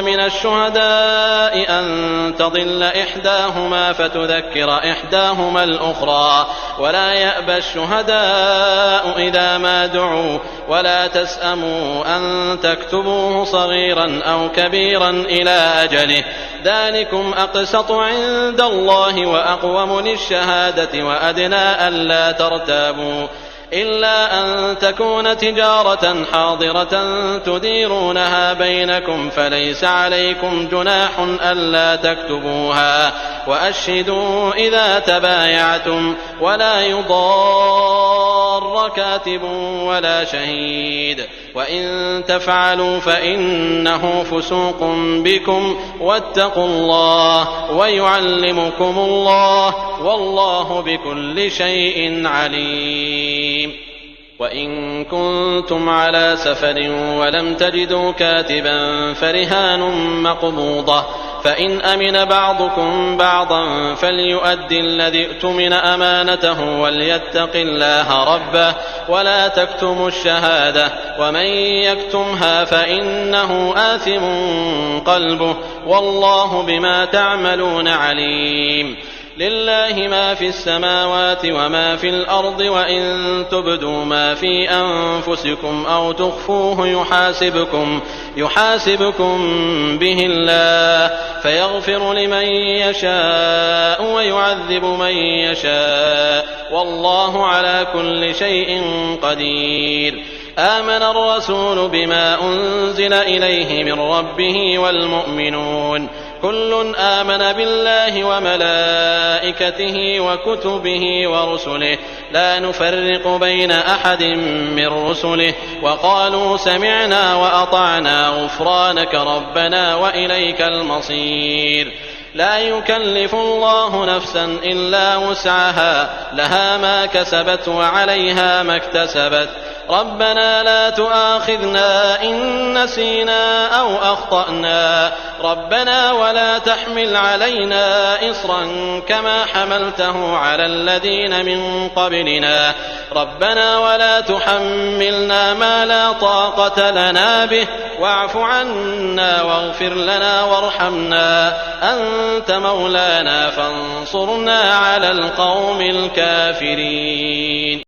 من الشهداء أن تضل إحداهما فتذكر إحداهما الأخرى ولا يأبى الشهداء إذا ما دعوا ولا تسأموا أن تكتبوه صغيرا أو كبيرا إلى أجله ذلكم أقسط عند الله وأقوم للشهادة وأدنى ألا ترتابوا إلا أن تكون تجارة حاضرة تديرونها بينكم فليس عليكم جناح ألا تكتبوها وأشهدوا إذا تبايعتم ولا يضار كاتب ولا شهيد وإن تفعلوا فإنه فسوق بكم واتقوا الله ويعلمكم الله والله بكل شيء عليم. وإن كنتم على سفر ولم تجدوا كاتبا فرهان مقبوضة فإن أمن بعضكم بعضا فليؤد الذي اؤتمن أمانته وليتق الله ربه ولا تكتموا الشهادة ومن يكتمها فإنه آثم قلبه والله بما تعملون عليم. لله ما في السماوات وما في الأرض وإن تبدوا ما في أنفسكم أو تخفوه يحاسبكم به الله فيغفر لمن يشاء ويعذب من يشاء والله على كل شيء قدير. آمن الرسول بما أنزل إليه من ربه والمؤمنون كل آمن بالله وملائكته وكتبه ورسله لا نفرق بين أحد من رسله وقالوا سمعنا وأطعنا غفرانك ربنا وإليك المصير. لا يكلف الله نفسا إلا وسعها لها ما كسبت وعليها ما اكتسبت ربنا لا تؤاخذنا إن نسينا أو أخطأنا ربنا ولا تحمل علينا إصرا كما حملته على الذين من قبلنا ربنا ولا تحملنا ما لا طاقة لنا به واعف عنا واغفر لنا وارحمنا أنت مولانا فانصرنا على القوم الكافرين.